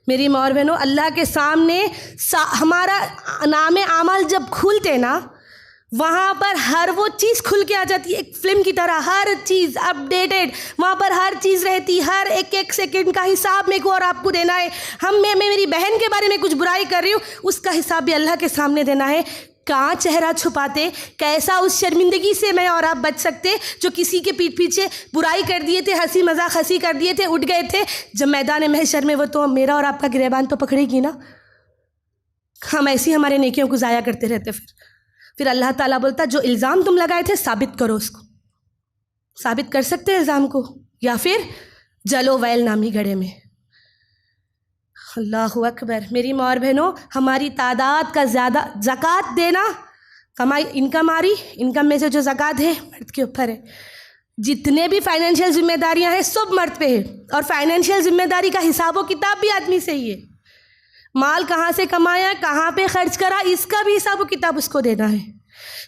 मेरी माँ और बहनों, अल्लाह के सामने हमारा नाम आमल जब खुलते ना, वहाँ पर हर वो चीज़ खुल के आ जाती है, एक फ़िल्म की तरह हर चीज़ अपडेटेड, वहाँ पर हर चीज़ रहती, हर एक एक सेकंड का हिसाब मेरे को और आपको देना है। मैं मेरी बहन के बारे में कुछ बुराई कर रही हूँ, उसका हिसाब भी अल्लाह के सामने देना है। कहाँ चेहरा छुपाते, कैसा उस शर्मिंदगी से मैं और आप बच सकते जो किसी के पीठ पीछे बुराई कर दिए थे, हंसी मजाक हंसी कर दिए थे, उठ गए थे, जब मैदान महशर में वो तो मेरा और आपका गिरेबान तो पकड़ेगी ना। हम ऐसी हमारे नेकियों को ज़ाया करते रहते। फिर अल्लाह ताला बोलता जो इल्ज़ाम तुम लगाए थे साबित करो, उसको साबित कर सकते हैं इल्ज़ाम को, या फिर जलो वैल नामी घड़े में। अल्लाहु अकबर। मेरी माँ और बहनों, हमारी तादाद का ज़्यादा ज़कात देना, कमाई इनकम में से जो ज़कात है मर्द के ऊपर है। जितने भी फाइनेंशियल जिम्मेदारियां हैं सब मर्द पे है, और फाइनेंशियल जिम्मेदारी का हिसाब व किताब भी आदमी से ही है। माल कहाँ से कमाया, कहाँ पे खर्च करा, इसका भी हिसाब व किताब उसको देना है।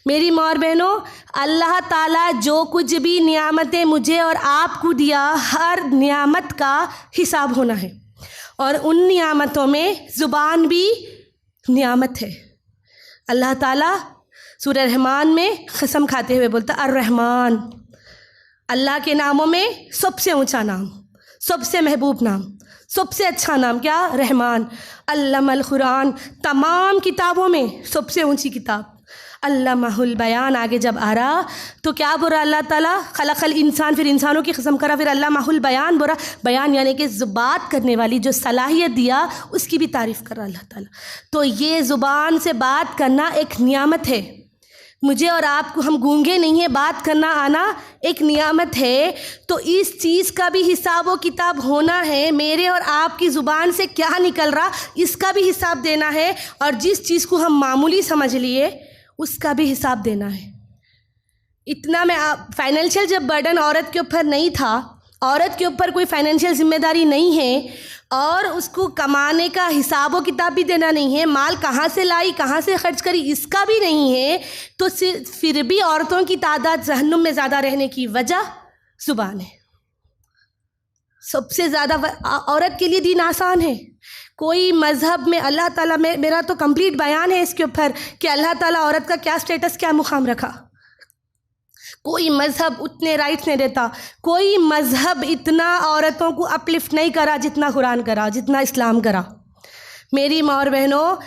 मेरी माँ और बहनों, अल्लाह ताला जो कुछ भी नियामतें मुझे और आपको दिया, हर नियामत का हिसाब होना है, और उन नियामतों में ज़ुबान भी नियामत है। अल्लाह ताला सूरह रहमान में कसम खाते हुए बोलता अर्रहमान, अल्लाह के नामों में सबसे ऊंचा नाम, सबसे महबूब नाम, सबसे अच्छा नाम क्या? रहमान। अल्लामल कुरान, तमाम किताबों में सबसे ऊंची किताब। अल्लामाहुल बयान आगे जब आ रहा तो क्या बोला अल्लाह ताला? खलक़ल इंसान, फिर इंसानों की कसम करा, फिर अल्लामाहुल बयान बोला। बयान यानी कि बात करने वाली जो सलाहियत दिया उसकी भी तारीफ़ कर रहा अल्लाह ताला। तो ये ज़ुबान से बात करना एक नियामत है। मुझे और आपको, हम गूंगे नहीं हैं, बात करना आना एक नियामत है। तो इस चीज़ का भी हिसाब व किताब होना है। मेरे और आपकी ज़ुबान से क्या निकल रहा इसका भी हिसाब देना है, और जिस चीज़ को हम मामूली समझ लिए उसका भी हिसाब देना है। इतना में फाइनेंशियल जब बर्डन औरत के ऊपर नहीं था, औरत के ऊपर कोई फाइनेंशियल जिम्मेदारी नहीं है, और उसको कमाने का हिसाब व किताब भी देना नहीं है, माल कहाँ से लाई कहाँ से खर्च करी इसका भी नहीं है, तो फिर भी औरतों की तादाद जहन्नुम में ज़्यादा रहने की वजह ज़ुबान है। सबसे ज़्यादा औरत के लिए दीन आसान है। कोई मज़हब में अल्लाह ताला में, मेरा तो कंप्लीट बयान है इसके ऊपर कि अल्लाह ताला औरत का क्या स्टेटस, क्या मुकाम रखा। कोई मज़हब उतने राइट्स नहीं देता, कोई मज़हब इतना औरतों को अपलिफ्ट नहीं करा जितना कुरान करा, जितना इस्लाम करा। मेरी माँ और बहनों,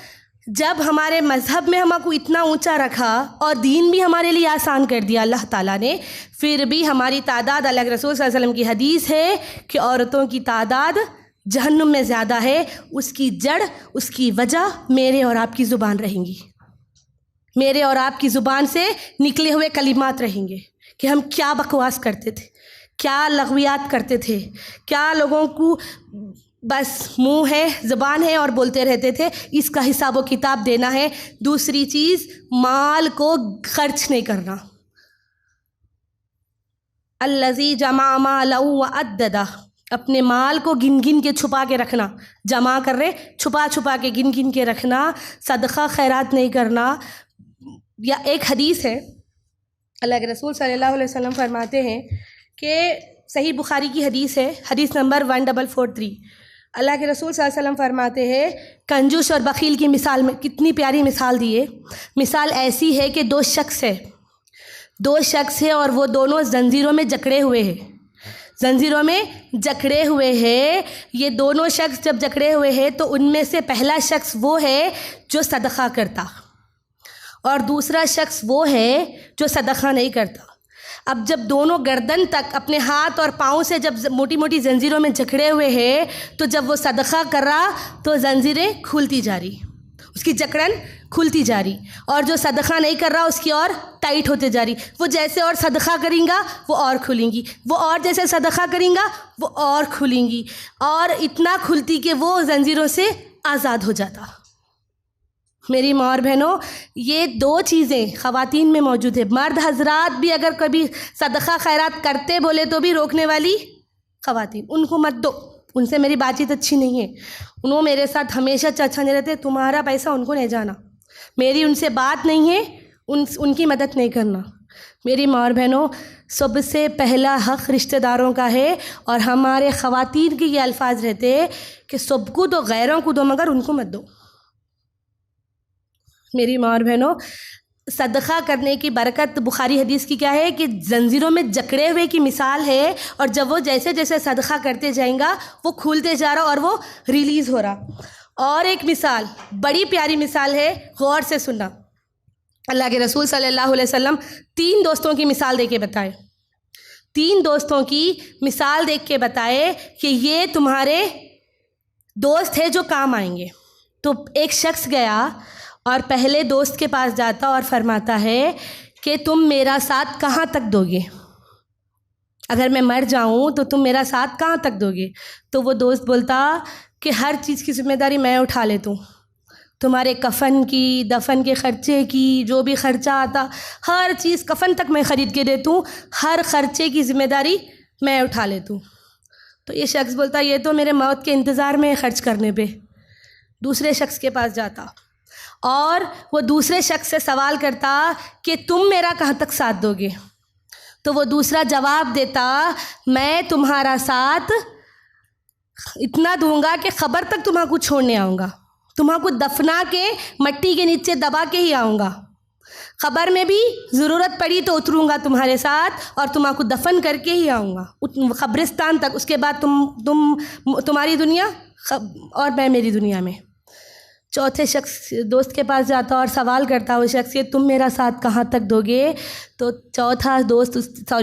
जब हमारे मज़हब में हमको इतना ऊंचा रखा और दीन भी हमारे लिए आसान कर दिया अल्लाह ताला ने, फिर भी हमारी तादाद, अल्लाह के रसूल सल्लल्लाहु अलैहि वसल्लम की हदीस है कि औरतों की तादाद जहन्नुम में ज़्यादा है। उसकी जड़, उसकी वजह मेरे और आपकी ज़ुबान रहेंगी। मेरे और आपकी ज़ुबान से निकले हुए कलिमात रहेंगे कि हम क्या बकवास करते थे, क्या लग़वियात करते थे, क्या लोगों को बस मुंह है, ज़ुबान है और बोलते रहते थे। इसका हिसाब व किताब देना है। दूसरी चीज़, माल को खर्च नहीं करना। अल्लज़ी जमा मालहू व अद्ददा, अपने माल को गिन गिन के छुपा के रखना। जमा कर रहे, छुपा छुपा के गिन गिन के रखना, सदक़ा खैरात नहीं करना। या एक हदीस है, अल्लाह के रसूल सल्लल्लाहु अलैहि वसल्लम फरमाते हैं कि सही बुखारी की हदीस है, हदीस नंबर 1443। अल्लाह के रसूल सल्लल्लाहु अलैहि वसल्लम फरमाते हैं, कंजूस और बखील की मिसाल में कितनी प्यारी मिसाल दी है। मिसाल ऐसी है कि दो शख्स है और वो दोनों जंजीरों में जकड़े हुए हैं। जंजीरों में जकड़े हुए हैं। ये दोनों शख्स जब जकड़े हुए हैं तो उनमें से पहला शख्स वो है जो सदक़ा करता, और दूसरा शख्स वो है जो सदक़ा नहीं करता। अब जब दोनों गर्दन तक अपने हाथ और पाँव से जब मोटी मोटी जंजीरों में जकड़े हुए हैं, तो जब वो सदक़ा कर रहा तो जंजीरें खुलती जा रही, उसकी जकड़न खुलती जा रही, और जो सदक़ा नहीं कर रहा उसकी और टाइट होते जा रही। वो जैसे और सदक़ा करेंगा वो और खुलेंगी, वो और जैसे सदक़ा करेंगा वो और खुलेंगी, और इतना खुलती कि वो जंजीरों से आज़ाद हो जाता। मेरी माँ और बहनों, ये दो चीज़ें ख़वातीन में मौजूद है। मर्द हजरात भी अगर कभी सदक़ा खैरात करते बोले तो भी रोकने वाली ख़वातीन, उनको मत दो, उनसे मेरी बातचीत अच्छी नहीं है, उन्होंने मेरे साथ हमेशा अच्छा नहीं रहते, तुम्हारा पैसा उनको नहीं जाना, मेरी उनसे बात नहीं है, उनकी मदद नहीं करना। मेरी माँ और बहनों, सबसे पहला हक़ रिश्तेदारों का है और हमारे ख़वातीन के ये अल्फाज रहते हैं कि सबको दो, गैरों को दो, मगर उनको मत दो। मेरी माँ और बहनों, सदक़ा करने की बरकत बुखारी हदीस की क्या है कि जंजीरों में जकड़े हुए की मिसाल है, और जब वो जैसे जैसे सदक़ा करते जाएगा वो खुलते जा रहा और वो रिलीज़ हो रहा। और एक मिसाल, बड़ी प्यारी मिसाल है, गौर से सुनना। अल्लाह के रसूल सल्लल्लाहु अलैहि वसल्लम 3 दोस्तों की मिसाल दे के बताए, 3 दोस्तों की मिसाल देख के बताए कि ये तुम्हारे दोस्त है जो काम आएंगे। तो एक शख्स गया और पहले दोस्त के पास जाता और फरमाता है कि तुम मेरा साथ कहाँ तक दोगे, अगर मैं मर जाऊँ तो तुम मेरा साथ कहाँ तक दोगे। तो वो दोस्त बोलता कि हर चीज़ की ज़िम्मेदारी मैं उठा लेता हूँ, तुम्हारे कफ़न की, दफन के ख़र्चे की, जो भी ख़र्चा आता हर चीज़, कफ़न तक मैं ख़रीद के देता हूँ, हर ख़र्चे की ज़िम्मेदारी मैं उठा लेता हूँ। तो ये शख्स बोलता ये तो मेरे मौत के इंतज़ार में ख़र्च करने पे। दूसरे शख्स के पास जाता और वो दूसरे शख्स से सवाल करता कि तुम मेरा कहाँ तक साथ दोगे। तो वो दूसरा जवाब देता, मैं तुम्हारा साथ इतना दूंगा कि ख़बर तक तुम्हारा छोड़ने आऊँगा, तुम्हारा दफना के मट्टी के नीचे दबा के ही आऊँगा, ख़बर में भी ज़रूरत पड़ी तो उतरूँगा तुम्हारे साथ और तुम्हारा दफन करके ही आऊँगा क़ब्रिस्तान तक। उसके बाद तुम्हारी दुनिया और मैं मेरी दुनिया में। चौथे शख्स दोस्त के पास जाता और सवाल करता वो शख्स कि तुम मेरा साथ कहाँ तक दोगे। तो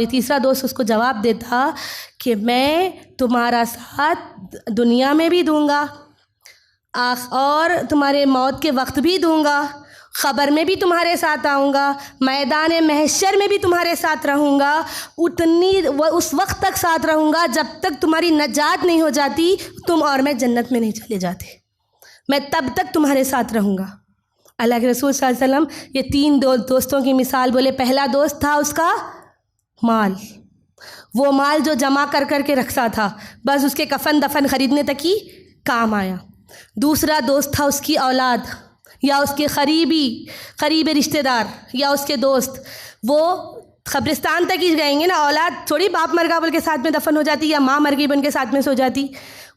तीसरा दोस्त उसको जवाब देता कि मैं तुम्हारा साथ दुनिया में भी दूंगा और तुम्हारे मौत के वक्त भी दूंगा, ख़बर में भी तुम्हारे साथ आऊँगा, मैदान महशर में भी तुम्हारे साथ रहूँगा, उस वक्त तक साथ रहूँगा जब तक तुम्हारी नजात नहीं हो जाती, तुम और मैं जन्नत में नहीं चले जाते, मैं तब तक तुम्हारे साथ रहूँगा। अल्लाह के रसूल सल्लल्लाहु अलैहि वसल्लम ये 3 दोस्तों की मिसाल बोले। पहला दोस्त था उसका माल, वो माल जो जमा कर कर के रखता था, बस उसके कफन दफन ख़रीदने तक ही काम आया। दूसरा दोस्त था उसकी औलाद या उसके करीबी रिश्तेदार या उसके दोस्त, वो क़ब्रिस्तान तक ही जाएंगे ना, औलाद थोड़ी बाप मर गया बोल के साथ में दफन हो जाती या माँ मर गई बन के साथ में सो जाती।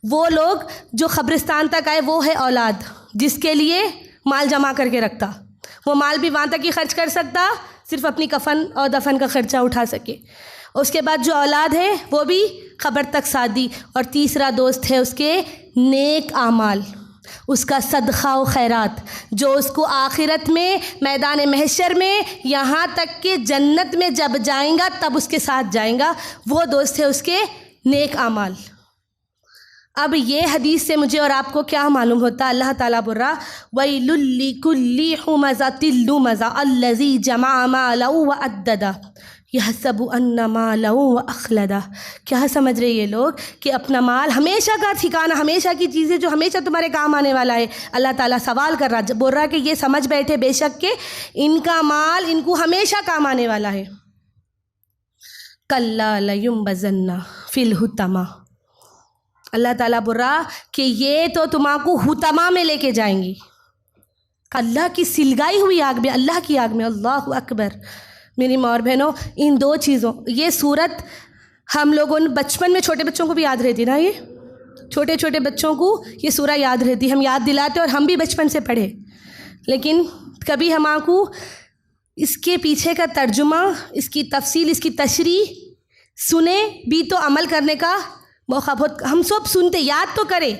वो लोग जो क़ब्रिस्तान तक आए वो है औलाद, जिसके लिए माल जमा करके रखता, वो माल भी वहाँ तक ही खर्च कर सकता, सिर्फ अपनी कफन और दफन का ख़र्चा उठा सके। उसके बाद जो औलाद है वो भी ख़बर तक साथ दी। और तीसरा दोस्त है उसके नेक आमाल, उसका सदक़ा व खैरात, जो उसको आखिरत में मैदान महशर में, यहाँ तक कि जन्नत में जब जाएगा तब उसके साथ जाएगा, वो दोस्त है उसके नेक आमाल। अब ये हदीस से मुझे और आपको क्या मालूम होता, अल्लाह ताला बोल रहा वैलुल लिकुल्ली हुमज़तिल लुमज़ा अल्लज़ी जमा मालहु व अद्ददा यहसबु अन्ना मालहु व अख़लदा। क्या समझ रहे ये लोग कि अपना माल, हमेशा का ठिकाना, हमेशा की चीज़ें जो हमेशा तुम्हारे काम आने वाला है, अल्लाह ताला सवाल कर रहा, बोल रहा कि ये समझ बैठे बेशक के इनका माल इनको हमेशा काम आने वाला है। कल्ला लयुम्बज़न्ना फिल हुतमा, अल्लाह ताला बोल रहा कि ये तो तुम्हारा हुतमा में लेके जाएंगी, अल्लाह की सिलगाई हुई आग में, अल्लाह की आग में। अल्लाह अकबर। मेरी माँ और बहनों, इन 2 चीज़ों, ये सूरत हम लोगों ने बचपन में, छोटे बच्चों को भी याद रहती ना, ये छोटे छोटे बच्चों को ये सूरह याद रहती, हम याद दिलाते और हम भी बचपन से पढ़े, लेकिन कभी हमको इसके पीछे का तर्जुमा, इसकी तफसील, इसकी तशरीह सुने भी तो अमल करने का मौका बहुत, हम सब सुनते, याद तो करें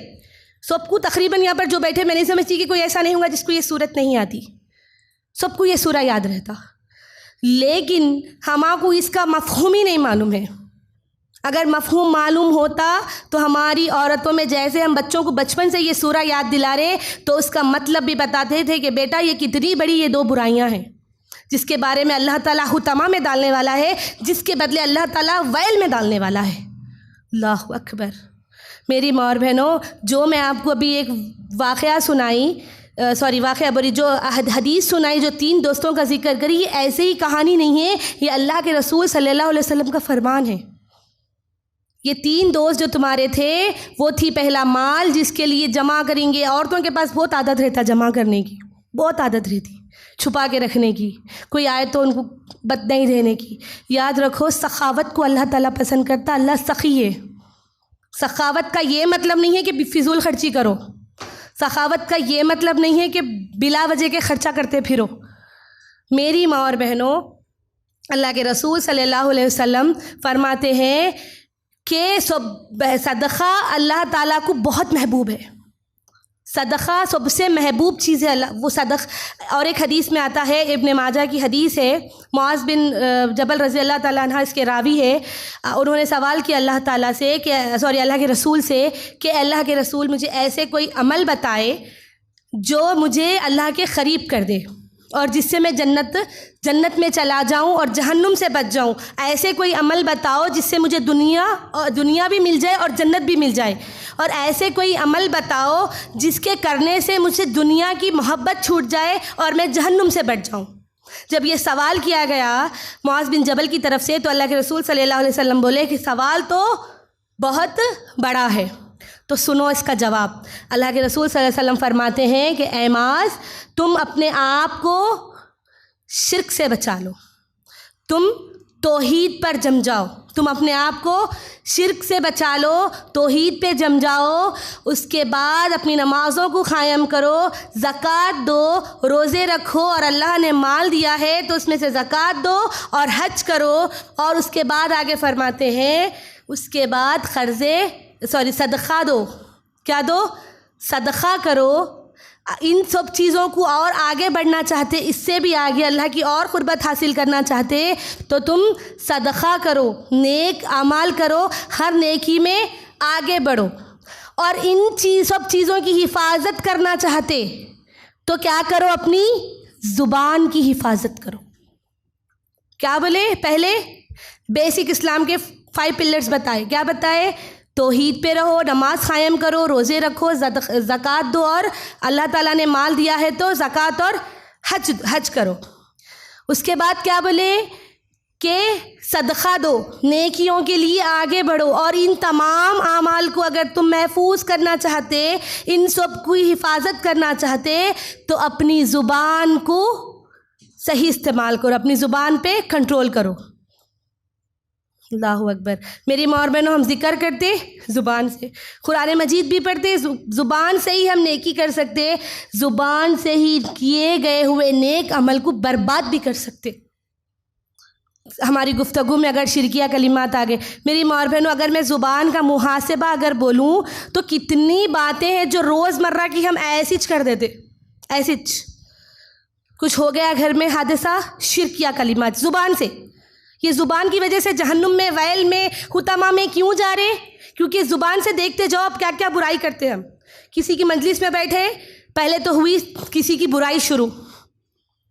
सबको, तकरीबन यहाँ पर जो बैठे, मैं नहीं समझती कि कोई ऐसा नहीं होगा जिसको ये सूरत नहीं आती, सबको ये सूरह याद रहता, लेकिन हमको इसका मफ़हूम ही नहीं मालूम है। अगर मफ़हूम मालूम होता तो हमारी औरतों में, जैसे हम बच्चों को बचपन से ये सूरह याद दिला रहे, तो उसका मतलब भी बताते थे कि बेटा ये कितनी बड़ी ये 2 बुराइयां हैं जिसके बारे में अल्लाह ताला हुतमा में डालने वाला है, जिसके बदले अल्लाह ताला वैल में डालने वाला है। अल्लाह अकबर। मेरी माँ और बहनों, जो मैं आपको अभी एक वाक़या सुनाई, वाक़या बोली, जो हदीस सुनाई, जो 3 दोस्तों का जिक्र करी, ये ऐसे ही कहानी नहीं है, ये अल्लाह के रसूल सल्लल्लाहु अलैहि वसल्लम का फरमान है। ये 3 दोस्त जो तुम्हारे थे, वो थी पहला माल, जिसके लिए जमा करेंगे। औरतों के पास बहुत आदत रहता जमा करने की, बहुत आदत रहती, छुपा के रखने की, कोई आए तो उनको बद नहीं देने की। याद रखो, सखावत को अल्लाह ताला पसंद करता, अल्लाह सखी है। सखावत का ये मतलब नहीं है कि फिजूल खर्ची करो, सखावत का ये मतलब नहीं है कि बिला वजह के खर्चा करते फिरो। मेरी माँ और बहनों, अल्लाह के रसूल सल्लल्लाहु अलैहि वसल्लम फरमाते हैं कि सदक़ा अल्लाह ताला को बहुत महबूब है। सदक़ा सबसे महबूब चीज़ है अल्लाह, वो सदक़। और एक हदीस में आता है, इब्न माजा की हदीस है, मुआज़ बिन जबल रज़ी अल्लाह ताला अन्हा इसके रावी है। उन्होंने सवाल किया अल्लाह ताला से कि अल्लाह के रसूल से कि अल्लाह के रसूल, मुझे ऐसे कोई अमल बताए जो मुझे अल्लाह के क़रीब कर दे और जिससे मैं जन्नत में चला जाऊं और जहन्नुम से बच जाऊं। ऐसे कोई अमल बताओ जिससे मुझे दुनिया भी मिल जाए और जन्नत भी मिल जाए, और ऐसे कोई अमल बताओ जिसके करने से मुझे दुनिया की मोहब्बत छूट जाए और मैं जहन्नुम से बच जाऊं। जब ये सवाल किया गया मुआज़ बिन जबल की तरफ से, तो अल्लाह के रसूल सल्लल्लाहु अलैहि वसल्लम बोले कि सवाल तो बहुत बड़ा है, तो सुनो इसका जवाब। अल्लाह के रसूल सल्लल्लाहु अलैहि वसल्लम फरमाते हैं कि ऐ मुआज़, तुम अपने आप को शिर्क से बचा लो, तुम तौहीद पर जम जाओ, तुम अपने आप को शिर्क से बचा लो, तौहीद पे जम जाओ। उसके बाद अपनी नमाज़ों को क़ायम करो, ज़कात दो, रोज़े रखो, और अल्लाह ने माल दिया है तो उसमें से ज़कात दो और हज करो। और उसके बाद आगे फरमाते हैं, उसके बाद सदक़ा दो। क्या दो? सदक़ा करो। इन सब चीज़ों को और आगे बढ़ना चाहते, इससे भी आगे अल्लाह की और क़ुर्बत हासिल करना चाहते, तो तुम सदक़ा करो, नेक अमाल करो, हर नेकी में आगे बढ़ो। और इन सब चीज़ों की हिफाजत करना चाहते तो क्या करो? अपनी ज़ुबान की हिफाजत करो। क्या बोले? पहले बेसिक इस्लाम के 5 पिलर्स बताए। क्या बताए? तौहीद पे रहो, नमाज क़ायम करो, रोज़े रखो, ज़कात दो, और अल्लाह ताला ने माल दिया है तो ज़कात और हज करो। उसके बाद क्या बोले कि सदक़ा दो, नेकियों के लिए आगे बढ़ो। और इन तमाम आमाल को अगर तुम महफूज करना चाहते, इन सब की हिफाजत करना चाहते, तो अपनी ज़ुबान को सही इस्तेमाल करो, अपनी ज़ुबान पे कंट्रोल करो। अल्लाहु अकबर। मेरी माँ और बहनों, हम जिक्र करते ज़ुबान से, कुरान मजीद भी पढ़ते, ज़ुबान से ही हम नेकी कर सकते, ज़ुबान से ही किए गए हुए नेक अमल को बर्बाद भी कर सकते। हमारी गुफ्तगू में अगर शिरकिया कलिमात आ गए, मेरी माँ और बहनों, अगर मैं ज़ुबान का मुहासिबा अगर बोलूँ तो कितनी बातें हैं जो रोज़मर्रा की हम ऐसी कर देते, ऐसी। कुछ हो गया घर में हादसा, शिरकिया कलिमात ज़ुबान से। ये ज़ुबान की वजह से जहन्नुम में, वैल में, हुतमा में क्यों जा रहे? क्योंकि ज़ुबान से देखते जाओ आप क्या क्या बुराई करते हैं हम। किसी की मजलिस में बैठे, पहले तो हुई किसी की बुराई शुरू,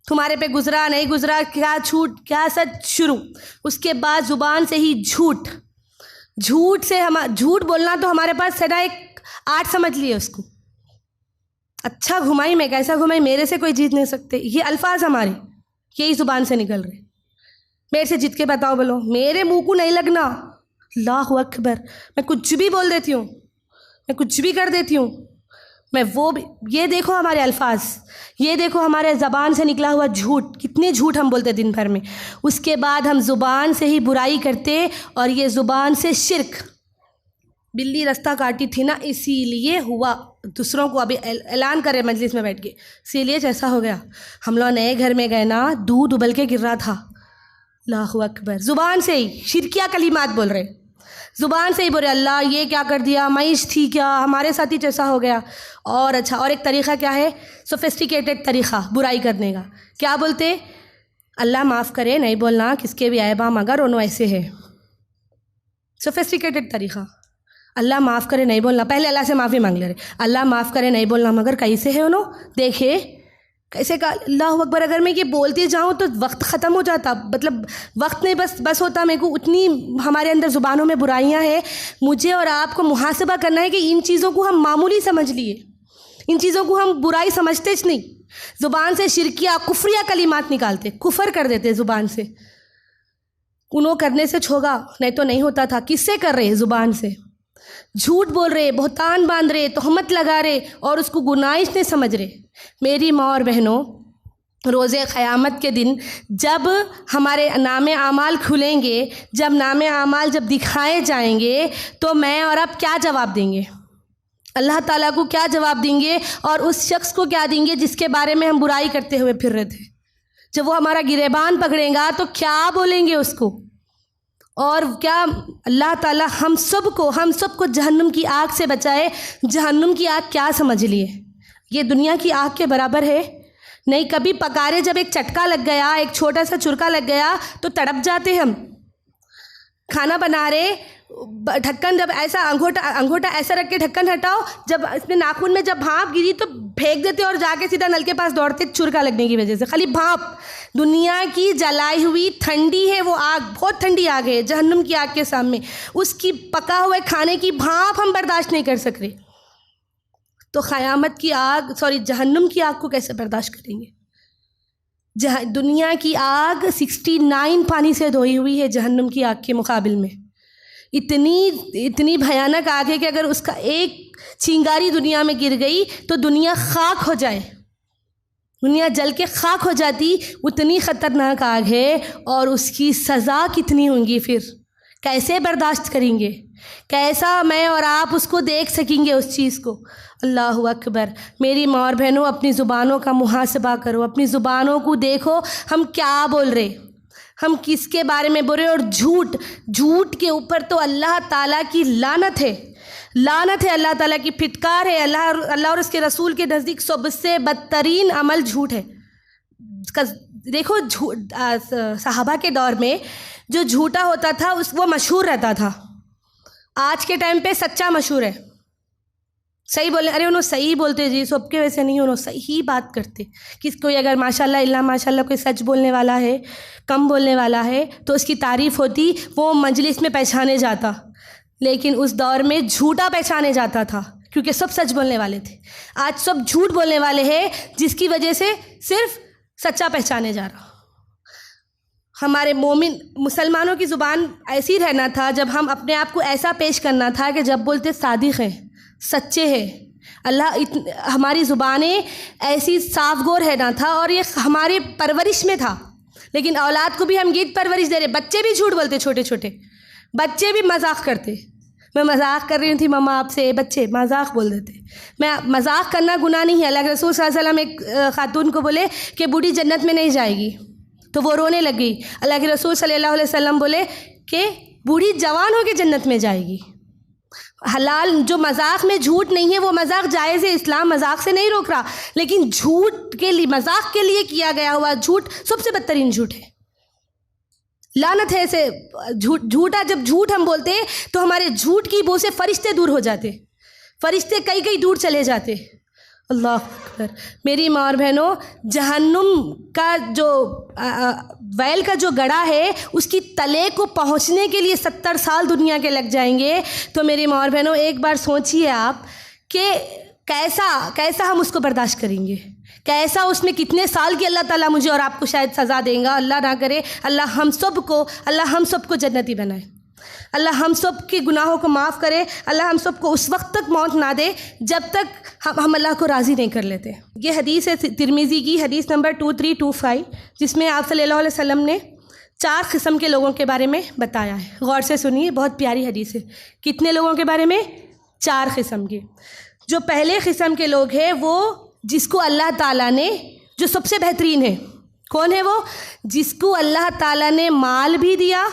तुम्हारे पे गुजरा नहीं गुजरा, क्या झूठ क्या सच शुरू। उसके बाद ज़ुबान से ही झूठ से झूठ बोलना तो हमारे पास सदा एक आर्ट समझ लिए उसको। अच्छा घुमाई, मैं कैसा घुमाई, मेरे से कोई जीत नहीं सकते, ये अल्फाज हमारे यही ज़ुबान से निकल रहे। मेरे से जीत के बताओ, बोलो, मेरे मुंह को नहीं लगना। अल्लाहु अकबर। मैं कुछ भी बोल देती हूँ, मैं कुछ भी कर देती हूँ, मैं वो भी। ये देखो हमारे अल्फाज, ये देखो हमारे ज़बान से निकला हुआ झूठ, कितने झूठ हम बोलते दिन भर में। उसके बाद हम ज़ुबान से ही बुराई करते, और ये ज़ुबान से शिर्क। बिल्ली रास्ता काटी थी ना, इसीलिए हुआ, दूसरों को अभी ऐलान करे मजलिस में बैठ के, इसीलिए जैसा हो गया। हम लोग नए घर में गए ना, दूध उबल के गिर रहा था। अल्लाहु अकबर। ज़ुबान से ही शिरकिया कलिमात बोल रहे, ज़ुबान से ही बोल रहे, अल्लाह ये क्या कर दिया, मैश थी क्या, हमारे साथ ही जैसा हो गया। और अच्छा, और एक तरीक़ा क्या है, सोफिस्टिकेटेड तरीक़ा बुराई करने का। क्या बोलते? अल्लाह माफ़ करे नहीं बोलना, किसके भी आएबा मगर उन्हों ऐसे है। सोफिस्टिकेटेड तरीक़ा, अल्लाह माफ़ करे नहीं बोलना, पहले अल्लाह से माफ़ी मांग ले रहे, अल्लाह माफ़ करे नहीं बोलना मगर कैसे है उन्हों, देखे कैसे का। अल्लाह अकबर। अगर मैं ये बोलती जाऊँ तो वक्त ख़त्म हो जाता, मतलब वक्त नहीं बस होता। मेरे को उतनी हमारे अंदर ज़ुबानों में बुराइयाँ हैं। मुझे और आपको मुहासबा करना है कि इन चीज़ों को हम मामूली समझ लिए, इन चीज़ों को हम बुराई समझते नहीं। ज़ुबान से शिरकिया कुफरिया कलिमात निकालते, कुफर कर देते ज़ुबान से। उन्हों करने से छोगा, नहीं तो नहीं होता था। किससे कर रहे? ज़ुबान से। झूठ बोल रहे, बहुतान बांध रहे, तोहमत लगा रहे और उसको गुनाहिश नहीं समझ रहे। मेरी माँ और बहनों, रोज़े क़यामत के दिन जब हमारे नामे आमाल खुलेंगे, जब नामे आमाल जब दिखाए जाएंगे, तो मैं और आप क्या जवाब देंगे? अल्लाह ताला को क्या जवाब देंगे और उस शख्स को क्या देंगे जिसके बारे में हम बुराई करते हुए फिर रहे थे? जब वो हमारा गिरेबान पकड़ेगा तो क्या बोलेंगे उसको? और क्या अल्लाह ताला हम सबको जहन्नुम की आग से बचाए। जहन्नुम की आग क्या समझ लिए? ये दुनिया की आग के बराबर है नहीं। कभी पकारे जब एक चटका लग गया, एक छोटा सा चुरका लग गया तो तड़प जाते हम। खाना बना रहे, ढक्कन जब ऐसा अंगूठा ऐसा रख के ढक्कन हटाओ, जब इसमें नाखून में जब भाप गिरी तो फेंक देते और जाके सीधा नल के पास दौड़ते, चुरका लगने की वजह से। खाली भाप, दुनिया की जलाई हुई ठंडी है वो आग, बहुत ठंडी आग है जहन्नुम की आग के सामने। उसकी पका हुए खाने की भाप हम बर्दाश्त नहीं कर सक रहे, तो क़यामत की आग, जहन्नुम की आग को कैसे बर्दाश्त करेंगे? दुनिया की आग 69 पानी से धोई हुई है जहन्नुम की आग के मुकाबिल में। इतनी भयानक आग है कि अगर उसका एक चिंगारी दुनिया में गिर गई तो दुनिया खाक हो जाए, दुनिया जल के खाक हो जाती। उतनी ख़तरनाक आग है और उसकी सज़ा कितनी होंगी, फिर कैसे बर्दाश्त करेंगे? कैसा मैं और आप उसको देख सकेंगे उस चीज़ को? अल्लाहु अकबर। मेरी माँ और बहनों, अपनी ज़ुबानों का मुहासबा करो, अपनी ज़ुबानों को देखो, हम क्या बोल रहे, हम किसके बारे में बोल रहे। और झूठ के ऊपर तो अल्लाह ताला की लानत है, लानत है, अल्लाह ताला की फिटकार है। अल्लाह और उसके रसूल के नज़दीक सबसे बदतरीन अमल झूठ है। देखो, सहाबा के दौर में जो झूठा होता था वो मशहूर रहता था। आज के टाइम पे सच्चा मशहूर है। सही बोले, अरे उन्होंने सही बोलते जी, सबके वैसे नहीं, उन्होंने सही बात करते। कोई अगर माशाल्लाह इल्ला माशाल्लाह कोई सच बोलने वाला है, कम बोलने वाला है, तो उसकी तारीफ़ होती, वो मजलिस में पहचाने जाता। लेकिन उस दौर में झूठा पहचाने जाता था क्योंकि सब सच बोलने वाले थे। आज सब झूठ बोलने वाले हैं, जिसकी वजह से सिर्फ सच्चा पहचाने जा रहा। हमारे मोमिन मुसलमानों की ज़ुबान ऐसी रहना था, जब हम अपने आप को ऐसा पेश करना था कि जब बोलते सादिक़ हैं, सच्चे हैं। हमारी ज़ुबानें ऐसी साफ़गोर रहना था, और ये हमारे परवरिश में था। लेकिन औलाद को भी हम गीत परवरिश दे रहे। बच्चे भी झूठ बोलते, छोटे छोटे बच्चे भी मजाक करते। मैं मजाक कर रही थी मम्मा आपसे, बच्चे मजाक बोल देते। मैं मजाक करना गुनाह नहीं है। अल्लाह के रसूल सल्लल्लाहु अलैहि वसल्लम एक खातून को बोले कि बूढ़ी जन्नत में नहीं जाएगी, तो वो रोने लगी। अल्लाह के रसूल सल्लल्लाहु अलैहि वसल्लम बोले कि बूढ़ी जवान होकर जन्नत में जाएगी। हलाल जो मजाक में झूठ नहीं है वो मजाक जायज़ है, इस्लाम मजाक से नहीं रोक रहा। लेकिन झूठ के लिए, मजाक के लिए किया गया हुआ झूठ सबसे बदतरीन झूठ है। लानत है ऐसे झूठा। जब झूठ हम बोलते तो हमारे झूठ की बो से फरिश्ते दूर हो जाते, फरिश्ते कई दूर चले जाते। अल्लाह अकबर। मेरी माँ और बहनों, जहन्नुम का जो वैल का जो गड़ा है, उसकी तले को पहुँचने के लिए 70 साल दुनिया के लग जाएंगे। तो मेरी माँ और बहनों, एक बार सोचिए आप कि कैसा हम उसको बर्दाश्त करेंगे, कैसा उसमें कितने साल की अल्लाह ताला मुझे और आपको शायद सज़ा देगा। अल्लाह ना करे, अल्लाह हम सबको जन्नती बनाए। अल्लाह हम सब के गुनाहों को माफ़ करे। अल्लाह हम सबको उस वक्त तक मौत ना दे जब तक हम अल्लाह को राज़ी नहीं कर लेते। ये हदीस है तिरमिज़ी की, हदीस नंबर 2325, जिसमें आप सल्लल्लाहु अलैहि वसल्लम ने 4 किस्म के लोगों के बारे में बताया है। गौर से सुनिए, बहुत प्यारी हदीस है। कितने लोगों के बारे में? 4 किस्म के। जो पहले किस्म के लोग हैं वो जिसको अल्लाह ताला ने, जो सबसे बेहतरीन है, कौन है वो? जिसको अल्लाह ताला ने माल भी दिया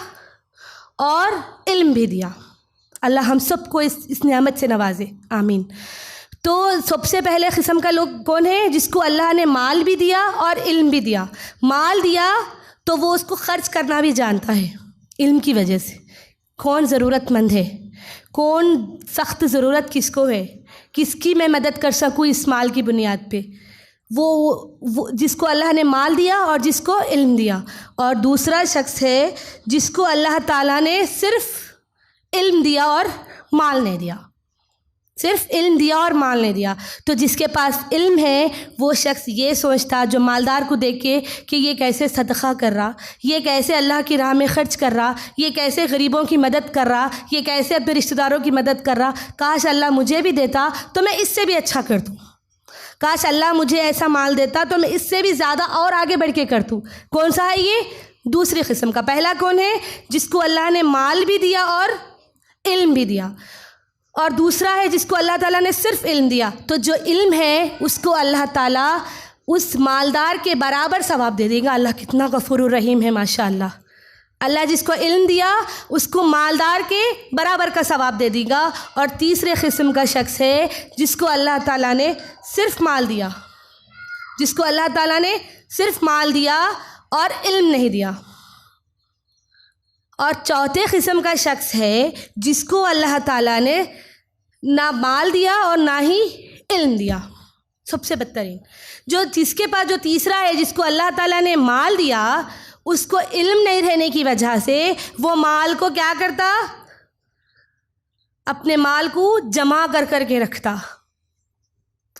और इल्म भी दिया। अल्लाह हम सबको इस नेमत से नवाजे, आमीन। तो सबसे पहले किस्म का लोग कौन है? जिसको अल्लाह ने माल भी दिया और इल्म भी दिया। माल दिया तो वो उसको ख़र्च करना भी जानता है इल्म की वजह से। कौन ज़रूरतमंद है, कौन सख्त ज़रूरत किसको है, किसकी मैं मदद कर सकूँ इस माल की बुनियाद पे, वो जिसको अल्लाह ने माल दिया और जिसको इल्म दिया। और दूसरा शख्स है जिसको अल्लाह ताला ने सिर्फ़ इल्म दिया और माल नहीं दिया। सिर्फ इल्म दिया और माल नहीं दिया। तो जिसके पास इल्म है वो शख्स ये सोचता, जो मालदार को देख के कि ये कैसे सदक़ा कर रहा, ये कैसे अल्लाह की राह में ख़र्च कर रहा, ये कैसे गरीबों की मदद कर रहा, ये कैसे अपने रिश्तेदारों की मदद कर रहा, काश अल्लाह मुझे भी देता तो मैं इससे भी अच्छा कर दूँ, काश अल्लाह मुझे ऐसा माल देता तो मैं इससे भी ज़्यादा और आगे बढ़ के कर दूँ। कौन सा है ये? दूसरी किस्म का। पहला कौन है? जिसको अल्लाह ने माल भी दिया और इल्म भी दिया। और दूसरा है जिसको अल्लाह ताला ने सिर्फ इल्म दिया, तो जो इल्म है उसको अल्लाह ताला उस मालदार के बराबर सवाब दे देगा। अल्लाह कितना गफूरुर रहीम है, माशाअल्लाह। अल्लाह जिसको इल्म दिया उसको मालदार के बराबर का सवाब दे देगा। और तीसरे किस्म का शख्स है जिसको अल्लाह ताला ने सिर्फ माल दिया, जिसको अल्लाह ताला ने सिर्फ माल दिया और इल्म नहीं दिया। और चौथे किस्म का शख्स है जिसको अल्लाह ताला ने ना माल दिया और ना ही इल्म दिया। सबसे बदतरीन जो जिसके पास जो तीसरा है, जिसको अल्लाह ताला ने माल दिया, उसको इल्म नहीं रहने की वजह से वो माल को क्या करता? अपने माल को जमा कर कर के रखता।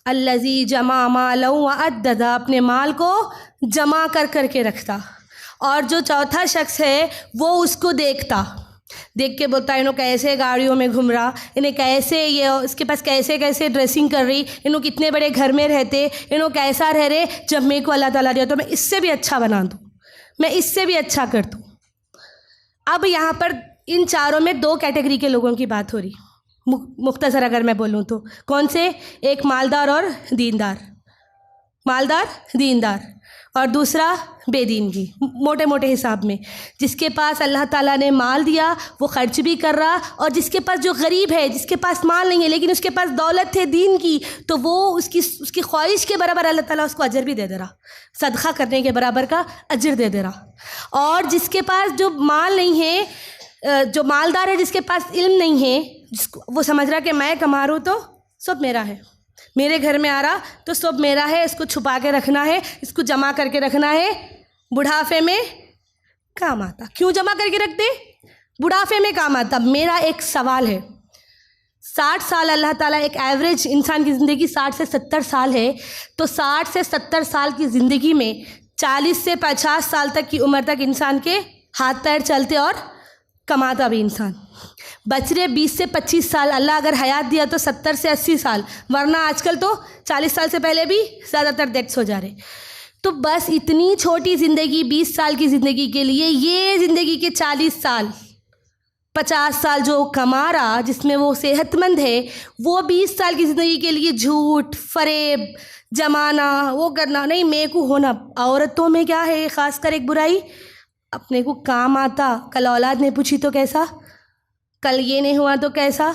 अल्लज़ी जमा मालहु व अद्ददा, अपने माल को जमा कर कर के रखता। और जो चौथा शख्स है वो उसको देखता, देख के बोलता इन्हों कैसे गाड़ियों में घूम रहा, इन्हें कैसे ये इसके पास कैसे कैसे ड्रेसिंग कर रही, इन्हों कितने बड़े घर में रहते, इन्हों कैसा रह रहे, जब मेरे को अल्लाह ताला दिया तो मैं इससे भी अच्छा बना दूँ, मैं इससे भी अच्छा कर दूँ। अब यहाँ पर इन चारों में दो कैटेगरी के लोगों की बात हो रही, मुख्तसर अगर मैं बोलूँ तो। कौन से? एक मालदार और दीनदार, मालदार दीनदार, और दूसरा बेदीनगी। मोटे मोटे हिसाब में जिसके पास अल्लाह ताला ने माल दिया वो ख़र्च भी कर रहा, और जिसके पास जो गरीब है, जिसके पास माल नहीं है लेकिन उसके पास दौलत है दीन की, तो वो उसकी ख्वाहिश के बराबर अल्लाह ताला उसको अजर भी दे दे रहा, सदका करने के बराबर का अजर दे दे रहा। और जिसके पास जो माल नहीं है, जो मालदार है, जिसके पास इल्म नहीं है, जिसको वो समझ रहा कि मैं कमा रहा हूँ तो सब मेरा है, मेरे घर में आ रहा तो सब मेरा है, इसको छुपा के रखना है, इसको जमा करके रखना है, बुढ़ापे में काम आता। क्यों जमा करके रखते? बुढ़ापे में काम आता। मेरा एक सवाल है, 60 साल अल्लाह ताला, एक एवरेज इंसान की ज़िंदगी 60 से 70 साल है, तो 60 से 70 साल की ज़िंदगी में 40 से 50 साल तक की उम्र तक इंसान के हाथ पैर चलते और कमाता भी इंसान। बच रहे 20 से 25 साल, अल्लाह अगर हयात दिया तो 70 से 80 साल, वरना आजकल तो 40 साल से पहले भी ज़्यादातर डेथ्स हो जा रहे। तो बस इतनी छोटी ज़िंदगी, 20 साल की ज़िंदगी के लिए ये ज़िंदगी के 40 साल 50 साल जो कमा रहा, जिसमें वो सेहतमंद है, वो 20 साल की ज़िंदगी के लिए झूठ, फरेब, जमाना, वो करना नहीं। मेरे को होना, औरतों में क्या है ख़ासकर एक बुराई, अपने को काम आता, कल औलाद नहीं पूछी तो कैसा, कल ये नहीं हुआ तो कैसा,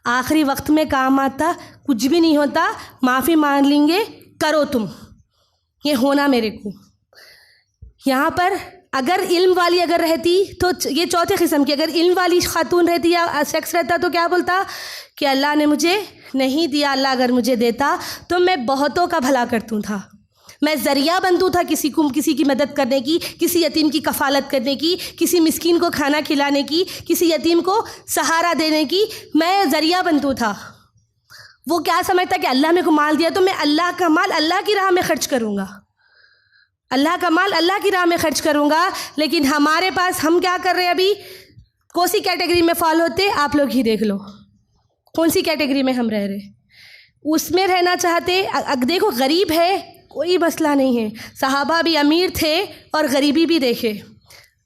आखिरी वक्त में काम आता, कुछ भी नहीं होता, माफ़ी मांग लेंगे, करो तुम, ये होना मेरे को। यहाँ पर अगर इल्म वाली अगर रहती तो ये चौथे किस्म की, अगर इल्म वाली खातून रहती या शख्स रहता तो क्या बोलता कि अल्लाह ने मुझे नहीं दिया, अल्लाह अगर मुझे देता तो मैं बहुतों का भला करतूँ था, मैं ज़रिया बनतू था किसी की मदद करने की, किसी यतीम की कफ़ालत करने की, किसी मिस्कीन को खाना खिलाने की, किसी यतीम को सहारा देने की, मैं ज़रिया बनतू था। वो क्या समझता कि अल्लाह मेरे को माल दिया तो मैं अल्लाह का माल अल्लाह की राह में ख़र्च करूँगा, अल्लाह का माल अल्लाह की राह में ख़र्च करूँगा। लेकिन हमारे पास, हम क्या कर रहे हैं अभी, कौन सी कैटेगरी में फॉल होते, आप लोग ही देख लो कौन सी कैटेगरी में हम रह रहे, उसमें रहना चाहते। देखो गरीब है कोई मसला नहीं है, सहाबा भी अमीर थे और गरीबी भी देखे,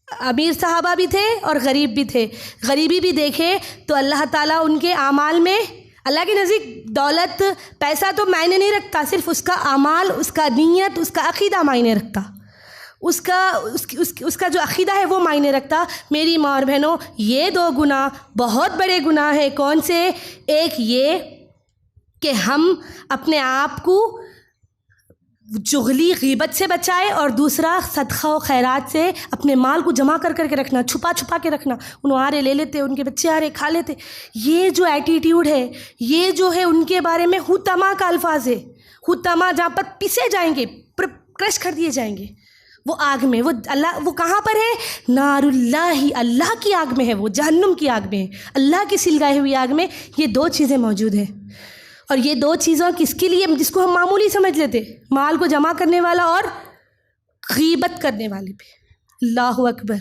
अमीर सहाबा भी थे और गरीब भी थे, गरीबी भी देखे, तो अल्लाह ताला उनके आमाल में, अल्लाह के नज़दीक दौलत पैसा तो मायने नहीं रखता, सिर्फ उसका आमाल, उसका नीयत, उसका अक़ीदा मायने रखता, उसका जो अक़ीदा है वो मायने रखता। मेरी माँ और बहनों, ये दो गुनाह बहुत बड़े गुनाह हैं। कौन से? एक ये कि हम अपने आप को जुगली ग़ीबत से बचाए, और दूसरा सदक़ा व खैरात से अपने माल को जमा कर कर के रखना, छुपा छुपा के रखना। उन्होंने आ रहे ले लेते, उनके बच्चे आ रहे खा लेते। ये जो एटीट्यूड है, ये जो है उनके बारे में हुतमा का अल्फाज है, हुतमा, जहाँ पर पिसे जाएंगे, क्रश कर दिए जाएंगे, वो आग में, वो अल्लाह, वो कहाँ पर है? नारुल्लाही, अल्लाह की आग में है, वो जहन्नुम की आग में है, अल्लाह की सिलगाई हुई आग में। ये दो चीज़ें मौजूद हैं। और ये दो चीज़ों किसके लिए, जिसको हम मामूली समझ लेते, माल को जमा करने वाला और गीबत करने वाले पे। अल्लाहु अकबर।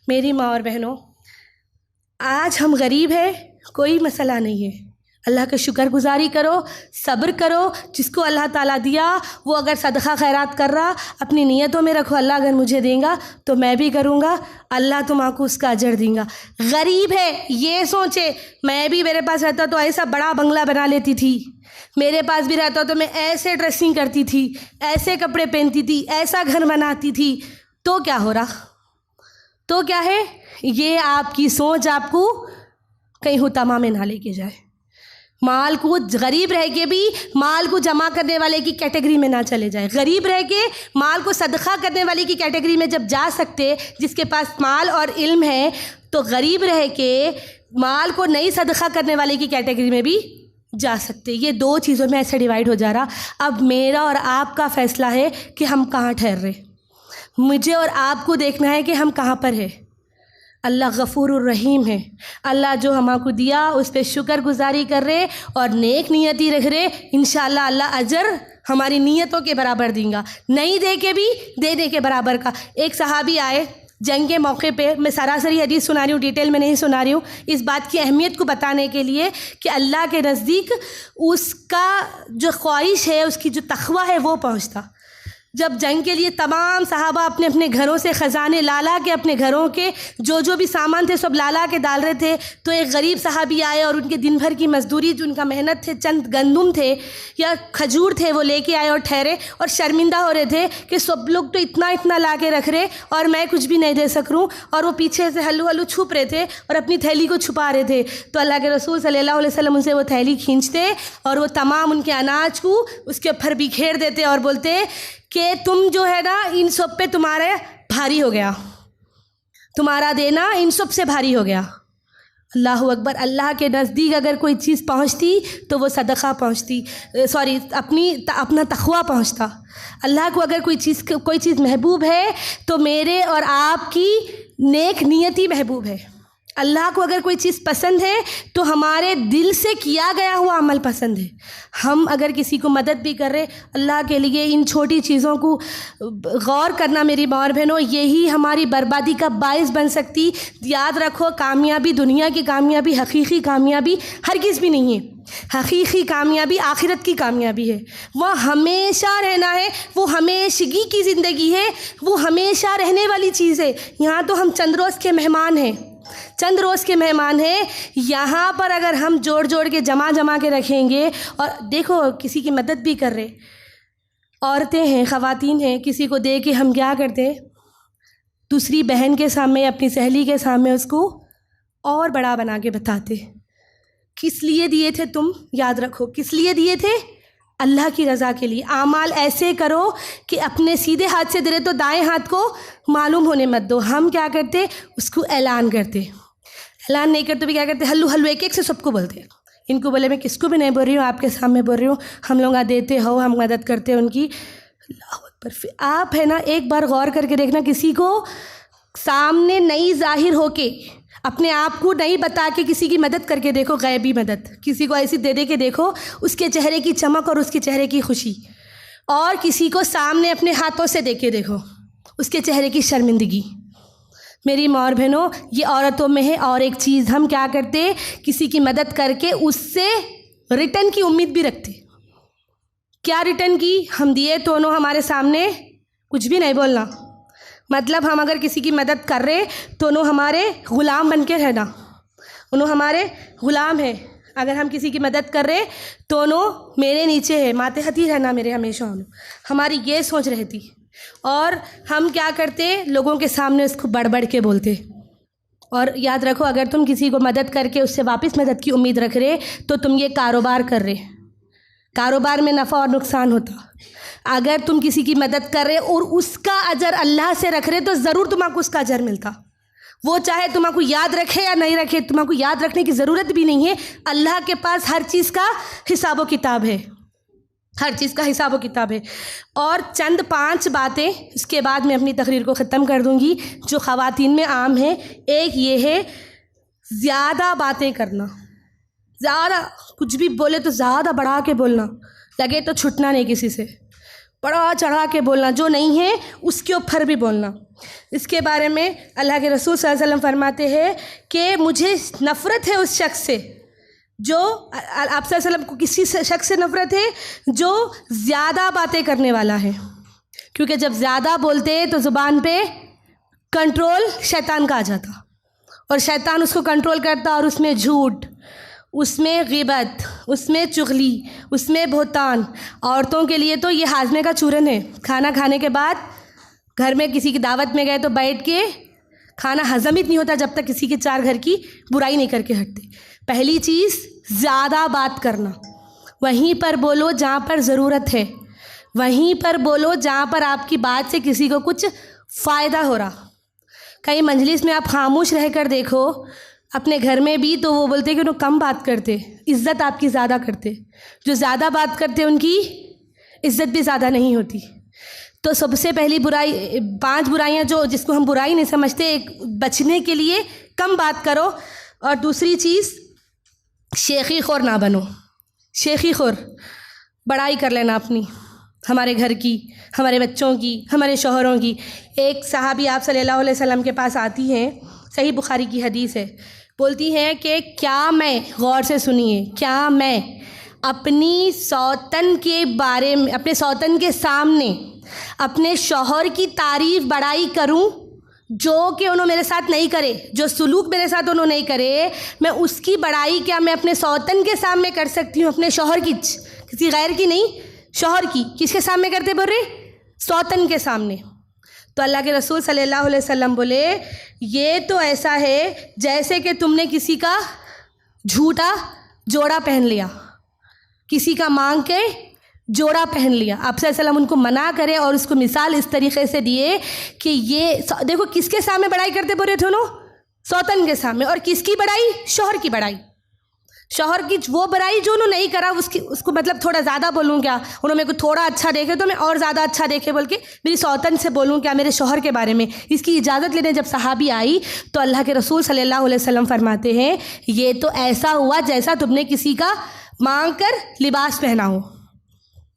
मेरी माँ और बहनों, आज हम गरीब हैं, कोई मसला नहीं है। अल्लाह का शुक्रगुजारी करो, सब्र करो। जिसको अल्लाह ताला दिया वो अगर सदका खैरात कर रहा, अपनी नीयतों में रखो, अल्लाह अगर मुझे देगा तो मैं भी करूँगा, अल्लाह तुम्हारा उसका अजर देगा। गरीब है ये सोचे, मैं भी, मेरे पास रहता तो ऐसा बड़ा बंगला बना लेती थी, मेरे पास भी रहता तो मैं ऐसे ड्रेसिंग करती थी, ऐसे कपड़े पहनती थी, ऐसा घर बनाती थी। तो क्या हो रहा? तो क्या है? ये आपकी सोच आपको कहीं हुतामा में ना लेके जाए। माल को, गरीब रह के भी माल को जमा करने वाले की कैटेगरी में ना चले जाए। गरीब रह के माल को सदका करने वाले की कैटेगरी में जब जा सकते, जिसके पास माल और इल्म है, तो गरीब रह के माल को नहीं सदका करने वाले की कैटेगरी में भी जा सकते। ये दो चीज़ों में ऐसे डिवाइड हो जा रहा। अब मेरा और आपका फ़ैसला है कि हम कहाँ ठहर रहे। मुझे और आपको देखना है कि हम कहाँ पर है। अल्लाह गफ़ूरुर रहीम है। अल्लाह जो हमको दिया उस पर शुक्रगुजारी कर रहे और नेक नियति रख रहे, इंशाअल्लाह अल्लाह अजर हमारी नियतों के बराबर देगा, नहीं दे के भी देने के बराबर का। एक सहाबी आए जंग के मौके पे, मैं सरासरी हदीस सुना रही हूँ, डिटेल में नहीं सुना रही हूँ, इस बात की अहमियत को बताने के लिए कि अल्लाह के नज़दीक उसका जो ख्वाहिश है, उसकी जो तक़वा है वो पहुँचता। जब जंग के लिए तमाम सहाबा अपने अपने घरों से ख़जाने ला के, अपने घरों के जो भी सामान थे सब ला के डाल रहे थे, तो एक गरीब सहाबी आए और उनके दिन भर की मजदूरी, जो उनका मेहनत थे, चंद गंदुम थे या खजूर थे, वो लेके आए और ठहरे और शर्मिंदा हो रहे थे कि सब लोग तो इतना इतना ला के रख रहे और मैं कुछ भी नहीं दे सक रूँ। और वो पीछे से हल्लू हल्लू छुप रहे थे और अपनी थैली को छुपा रहे थे। तो अल्लाह के रसूल सल्लल्लाहु अलैहि वसल्लम उनसे वो थैली खींचते और वो तमाम उनके अनाज को उसके ऊपर बिखेर देते और बोलते कि तुम जो है ना, इन सब पे तुम्हारे भारी हो गया, तुम्हारा देना इन सब से भारी हो गया। अल्लाहु अकबर। अल्लाह के नज़दीक अगर कोई चीज़ पहुंचती तो वो सदका पहुंचती, अपना तक़वा पहुंचता। अल्लाह को अगर कोई चीज़ महबूब है तो मेरे और आपकी नेक नियति महबूब है। अल्लाह को अगर कोई चीज़ पसंद है तो हमारे दिल से किया गया हुआ अमल पसंद है। हम अगर किसी को मदद भी कर रहे अल्लाह के लिए, इन छोटी चीज़ों को गौर करना मेरी माँ और बहनों, यही हमारी बर्बादी का बायस बन सकती। याद रखो, कामयाबी, दुनिया की कामयाबी, हकीकी कामयाबी हरगिज़ भी नहीं है। हकीकी कामयाबी आखिरत की कामयाबी है, वह हमेशा रहना है, वो हमेशगी की ज़िंदगी है, वो हमेशा रहने वाली चीज़ है। यहाँ तो हम चंद रोज़ के मेहमान हैं, चंद रोज़ के मेहमान हैं। यहाँ पर अगर हम जोड़ के जमा के रखेंगे, और देखो किसी की मदद भी कर रहे, औरतें हैं, ख़वातीन हैं, किसी को दे के हम क्या करते, दूसरी बहन के सामने, अपनी सहेली के सामने उसको और बड़ा बना के बताते। किस लिए दिए थे तुम? याद रखो, किस लिए दिए थे? अल्लाह की रज़ा के लिए। आमाल ऐसे करो कि अपने सीधे हाथ से दे रहे तो दाएं हाथ को मालूम होने मत दो। हम क्या करते, उसको ऐलान करते, ऐलान नहीं करते भी क्या करते, हल्लू हल्लू एक से सबको बोलते। इनको बोले मैं किसको भी नहीं बोल रही हूँ, आपके सामने बोल रही हूँ, हम लोग देते हो, हम मदद करते हैं उनकी। अल्लाह अकबर। फिर आप है ना, एक बार गौर करके देखना, किसी को सामने नहीं जाहिर होके, अपने आप को नहीं बता के किसी की मदद करके देखो, गैबी मदद किसी को ऐसी दे के देखो, उसके चेहरे की चमक और उसके चेहरे की खुशी। और किसी को सामने अपने हाथों से दे के देखो, उसके चेहरे की शर्मिंदगी। मेरी माँ और बहनों, ये औरतों में है। और एक चीज़, हम क्या करते, किसी की मदद करके उससे रिटर्न की उम्मीद भी रखते। क्या रिटर्न की? हम दिए तो उन्होंने हमारे सामने कुछ भी नहीं बोलना। मतलब हम अगर किसी की मदद कर रहे तो उन्होंने हमारे ग़ुलाम बन के रहना, उन्होंने हमारे ग़ुलाम है। अगर हम किसी की मदद कर रहे तो उन्होंने मेरे नीचे है, मातहती रहना मेरे हमेशा उन्होंने, हमारी ये सोच रहती। और हम क्या करते, लोगों के सामने उसको बढ़ के बोलते। और याद रखो, अगर तुम किसी को मदद करके उससे वापस मदद की उम्मीद रख रहे तो तुम ये कारोबार कर रहे, कारोबार में नफ़ा और नुकसान होता। अगर तुम किसी की मदद कर रहे और उसका अजर अल्लाह से रख रहे तो ज़रूर तुम्हारा उसका अजर मिलता। वो चाहे तुम्हारा याद रखे या नहीं रखे, तुम्हारा याद रखने की ज़रूरत भी नहीं है। अल्लाह के पास हर चीज़ का हिसाब व किताब है। हर चीज़ का हिसाब व किताब है। और चंद 5 बातें, इसके बाद मैं अपनी तकरीर को ख़त्म कर दूँगी, जो ख़वातीन में आम है। एक ये है ज़्यादा बातें करना, ज़्यादा कुछ भी बोले तो ज़्यादा बढ़ा के बोलना, लगे तो छुटना नहीं किसी से, बढ़ा चढ़ा के बोलना, जो नहीं है उसके ऊपर भी बोलना। इसके बारे में अल्लाह के रसूल सल्लल्लाहु अलैहि वसल्लम फरमाते हैं कि मुझे नफ़रत है उस शख्स से, जो आप सल्लल्लाहु अलैहि वसल्लम को किसी शख्स से नफ़रत है जो ज़्यादा बातें करने वाला है, क्योंकि जब ज़्यादा बोलते हैं तो ज़ुबान पे कंट्रोल शैतान का आ जाता और शैतान उसको कंट्रोल करता, और उसमें झूठ, उसमें ग़ीबत, उसमें चुगली, उसमें बहतान। औरतों के लिए तो ये हाजमे का चूरन है। खाना खाने के बाद घर में किसी की दावत में गए तो बैठ के खाना हज़म ही नहीं होता जब तक किसी के 4 घर की बुराई नहीं करके हटते। पहली चीज़ ज़्यादा बात करना, वहीं पर बोलो जहाँ पर ज़रूरत है, वहीं पर बोलो जहाँ पर आपकी बात से किसी को कुछ फ़ायदा हो रहा। कहीं मजलिस में आप खामोश रह कर देखो, अपने घर में भी, तो वो बोलते कि उन्हें कम बात करते, इज़्ज़त आपकी ज़्यादा करते। जो ज़्यादा बात करते उनकी इज़्ज़त भी ज़्यादा नहीं होती। तो सबसे पहली बुराई, 5 बुराइयाँ जो जिसको हम बुराई नहीं समझते, एक बचने के लिए कम बात करो। और दूसरी चीज़, शेखी खोर ना बनो। शेखी खोर, बड़ाई कर लेना अपनी, हमारे घर की, हमारे बच्चों की, हमारे शौहरों की। एक सहाबी आप सल्लल्लाहु अलैहि वसल्लम के पास आती हैं, सही बुखारी की हदीस है, बोलती हैं कि क्या मैं, गौर से सुनिए, क्या मैं अपनी सौतन के बारे में, अपने सौतन के सामने अपने शौहर की तारीफ़ बड़ाई करूं, जो कि उन्होंने मेरे साथ नहीं करे, जो सुलूक मेरे साथ उन्होंने नहीं करे, मैं उसकी बड़ाई क्या मैं अपने सौतन के सामने कर सकती हूँ? अपने शौहर की, किसी गैर की नहीं, शौहर की। किसके सामने करते बोल रहे? सौतन के सामने। तो अल्लाह के रसूल सल्लल्लाहु अलैहि वसल्लम बोले, ये तो ऐसा है जैसे कि तुमने किसी का झूठा जोड़ा पहन लिया, किसी का मांग के जोड़ा पहन लिया। आप सल्लल्लाहु अलैहि वसल्लम उनको मना करे और उसको मिसाल इस तरीके से दिए कि ये देखो किसके सामने बड़ाई करते बोल रहे थे उन्होंने? सौतन के सामने। और किसकी बड़ाई? शौहर की बड़ाई। शौहर की वो बड़ाई जो उन्होंने नहीं करा, उसको मतलब थोड़ा ज़्यादा बोलूँ क्या? उन्होंने मेरे को थोड़ा अच्छा देखे तो मैं और ज़्यादा अच्छा देखे बोल के मेरी सौतन से बोलूँ क्या मेरे शौहर के बारे में? इसकी इजाज़त लेने जब सहाबी आई तो अल्लाह के रसूल सल्लल्लाहु अलैहि वसल्लम फरमाते हैं, ये तो ऐसा हुआ जैसा तुमने किसी का मांग कर लिबास पहना हो,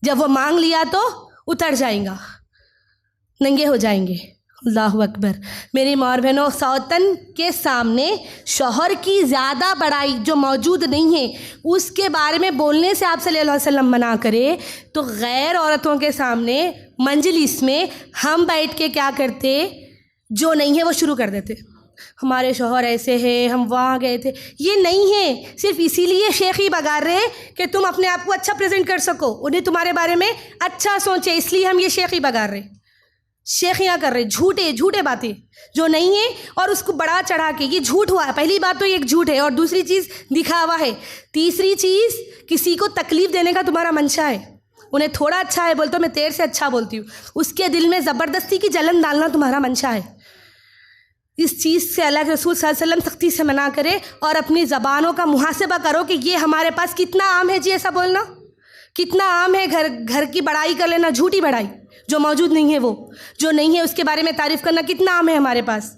जब वो मांग लिया तो उतर जाएगा, नंगे हो जाएंगे। अल्लाहु अकबर। मेरी माँ और बहनों, सौतन के सामने शौहर की ज़्यादा बड़ाई जो मौजूद नहीं है उसके बारे में बोलने से आप सल्लल्लाहु अलैहि वसल्लम मना करे, तो गैर औरतों के सामने मंजलिस में हम बैठ के क्या करते, जो नहीं है वो शुरू कर देते। हमारे शौहर ऐसे हैं, हम वहाँ गए थे। ये नहीं है, सिर्फ इसीलिए शेखी बगार रहे कि तुम अपने आप को अच्छा प्रेजेंट कर सको, उन्हें तुम्हारे बारे में अच्छा सोचे, इसलिए हम ये शेखी बगार रहे, शेखियाँ कर रहे, झूठे बातें जो नहीं है और उसको बढ़ा चढ़ा के। ये झूठ हुआ। पहली बात तो ये एक झूठ है, और दूसरी चीज़ दिखावा है। तीसरी चीज़, किसी को तकलीफ़ देने का तुम्हारा मंशा है। उन्हें थोड़ा अच्छा है बोलते हो, मैं तेरे से अच्छा बोलती हूँ, उसके दिल में ज़बरदस्ती की जलन डालना तुम्हारा मंशा है। इस चीज़ से अल्लाह के रसूल सल्लल्लाहु अलैहि वसल्लम सख्ती से मना करे। और अपनी ज़बानों का मुहासिबा करो कि ये हमारे पास कितना आम है जी ऐसा बोलना, कितना आम है घर की बड़ाई कर लेना, झूठी बड़ाई जो मौजूद नहीं है, वो जो नहीं है उसके बारे में तारीफ़ करना, कितना आम है हमारे पास।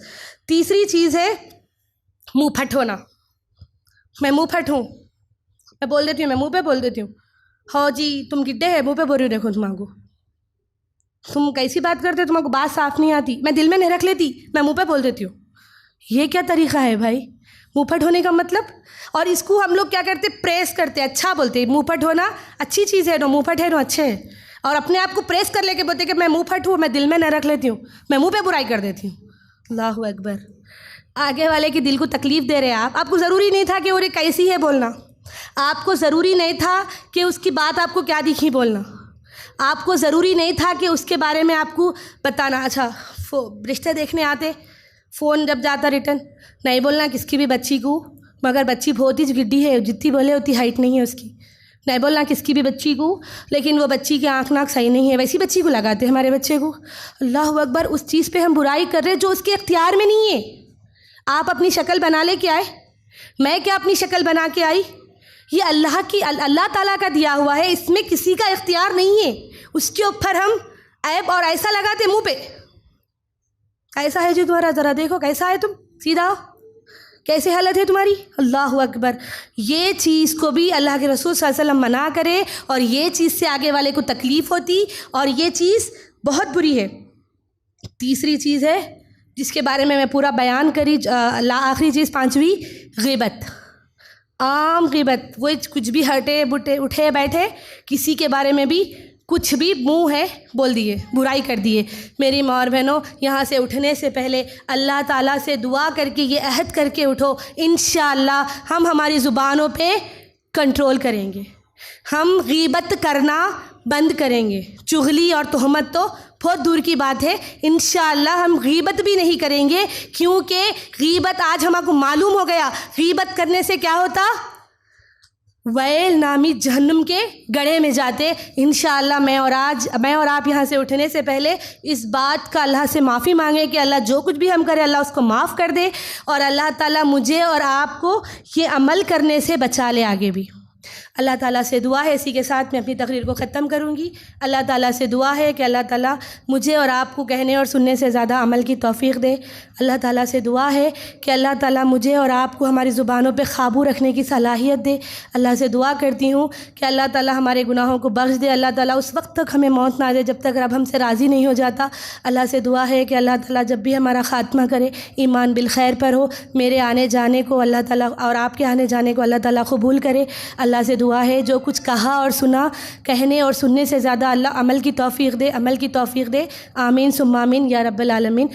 तीसरी चीज़ है मुँह फट होना। मैं मुँह फट हूँ, मैं बोल देती हूँ, मैं मुँह पे बोल देती हूँ, हाँ जी तुम गिड्ढे है, मुँह पे बोल रही हो, देखो तुम्हारा, तुम कैसी बात करते हो, तुम्हारे बात साफ नहीं आती, मैं दिल में नहीं रख लेती, मैं मुँह पे बोल देती हूँ। ये क्या तरीक़ा है भाई, मुँह फट होने का मतलब? और इसको हम लोग क्या करते, प्रेस करते, अच्छा बोलते। मुँह फट होना अच्छी चीज़ है, नो मुँह फट है नो अच्छे है। और अपने आप को प्रेस कर लेके बोलते कि मैं मुँह फट हूँ, मैं दिल में न रख लेती हूँ, मैं मुँह पे बुराई कर देती हूँ। अल्लाहु अकबर। आगे वाले के दिल को तकलीफ़ दे रहे हैं आप। आपको ज़रूरी नहीं था कि वो कैसी है बोलना, आपको ज़रूरी नहीं था कि उसकी बात आपको क्या दिखी बोलना, आपको ज़रूरी नहीं था कि उसके बारे में आपको बताना। अच्छा रिश्ते देखने आते, फ़ोन जब जाता रिटर्न, नहीं बोलना किसकी भी बच्ची को, मगर बच्ची बहुत ही गिड्डी है, जितनी बोले उतनी हाइट नहीं है उसकी, नहीं बोलना किसकी भी बच्ची को, लेकिन वो बच्ची की आँख नाक सही नहीं है, वैसी बच्ची को लगाते हमारे बच्चे को। अल्लाहु अकबर। उस चीज़ पे हम बुराई कर रहे हैं जो उसके इख्तियार में नहीं है। आप अपनी शक्ल बना ले के आए, मैं क्या अपनी शक्ल बना के आई? ये अल्लाह ताला का दिया हुआ है, इसमें किसी का इख्तियार नहीं है। उसके ऊपर हम ऐब और ऐसा लगाते मुंह पे, कैसा है जी तुम्हारा, ज़रा देखो कैसा है तुम, सीधा हो, कैसे हालत है तुम्हारी, अल्लाह अकबर। ये चीज़ को भी अल्लाह के रसूल सल्लल्लाहु अलैहि वसल्लम मना करे, और ये चीज़ से आगे वाले को तकलीफ़ होती, और ये चीज़ बहुत बुरी है। तीसरी चीज़ है जिसके बारे में मैं पूरा बयान करी, आखिरी चीज़ पांचवी, ग़ीबत, आम ग़ीबत। वो कुछ भी हटे बुटे उठे बैठे किसी के बारे में भी कुछ भी मुंह है बोल दिए, बुराई कर दिए। मेरी माँ और बहनों, यहाँ से उठने से पहले अल्लाह ताला से दुआ करके ये अहद करके उठो, इंशाअल्लाह हम हमारी ज़ुबानों पे कंट्रोल करेंगे, हम ग़ीबत करना बंद करेंगे। चुगली और तोहमत तो बहुत दूर की बात है, इंशाअल्लाह हम ग़ीबत भी नहीं करेंगे, क्योंकि ग़ीबत आज हमको मालूम हो गया, ग़ीबत करने से क्या होता, वैल नामी जहन्नुम के गड्ढे में जाते। इंशाअल्लाह मैं और आप यहाँ से उठने से पहले इस बात का अल्लाह से माफ़ी मांगे कि अल्लाह जो कुछ भी हम करें अल्लाह उसको माफ़ कर दे, और अल्लाह ताला मुझे और आपको ये अमल करने से बचा ले आगे भी। अल्लाह ताला से दुआ है, इसी के साथ मैं अपनी तकरीर को ख़त्म करूँगी। अल्लाह ताला से दुआ है कि अल्लाह ताला मुझे और आपको कहने और सुनने से ज़्यादा अमल की तौफ़ीक़ दे। अल्लाह ताला से दुआ है कि अल्लाह ताला मुझे और आपको हमारी ज़ुबानों पे क़ाबू रखने की सलाहियत दे। अल्लाह से दुआ करती हूँ कि अल्लाह ताला हमारे गुनाहों को बख्श दे। अल्लाह ताला उस वक्त तक हमें मौत ना दे जब तक रब हमसे राज़ी नहीं हो जाता। अल्लाह से दुआ है कि अल्लाह ताला जब भी हमारा ख़ात्मा करे ईमान बिल खैर पर हो, मेरे आने जाने को अल्लाह ताला और आपके आने जाने को अल्लाह ताला कबूल करे। अल्लाह से दुआ है जो कुछ कहा और सुना, कहने और सुनने से ज़्यादा अल्लाह अमल की तौफ़ीक़ दे, अमल की तौफ़ीक़ दे। आमीन सुम्मा आमीन या रब्बल आलमीन।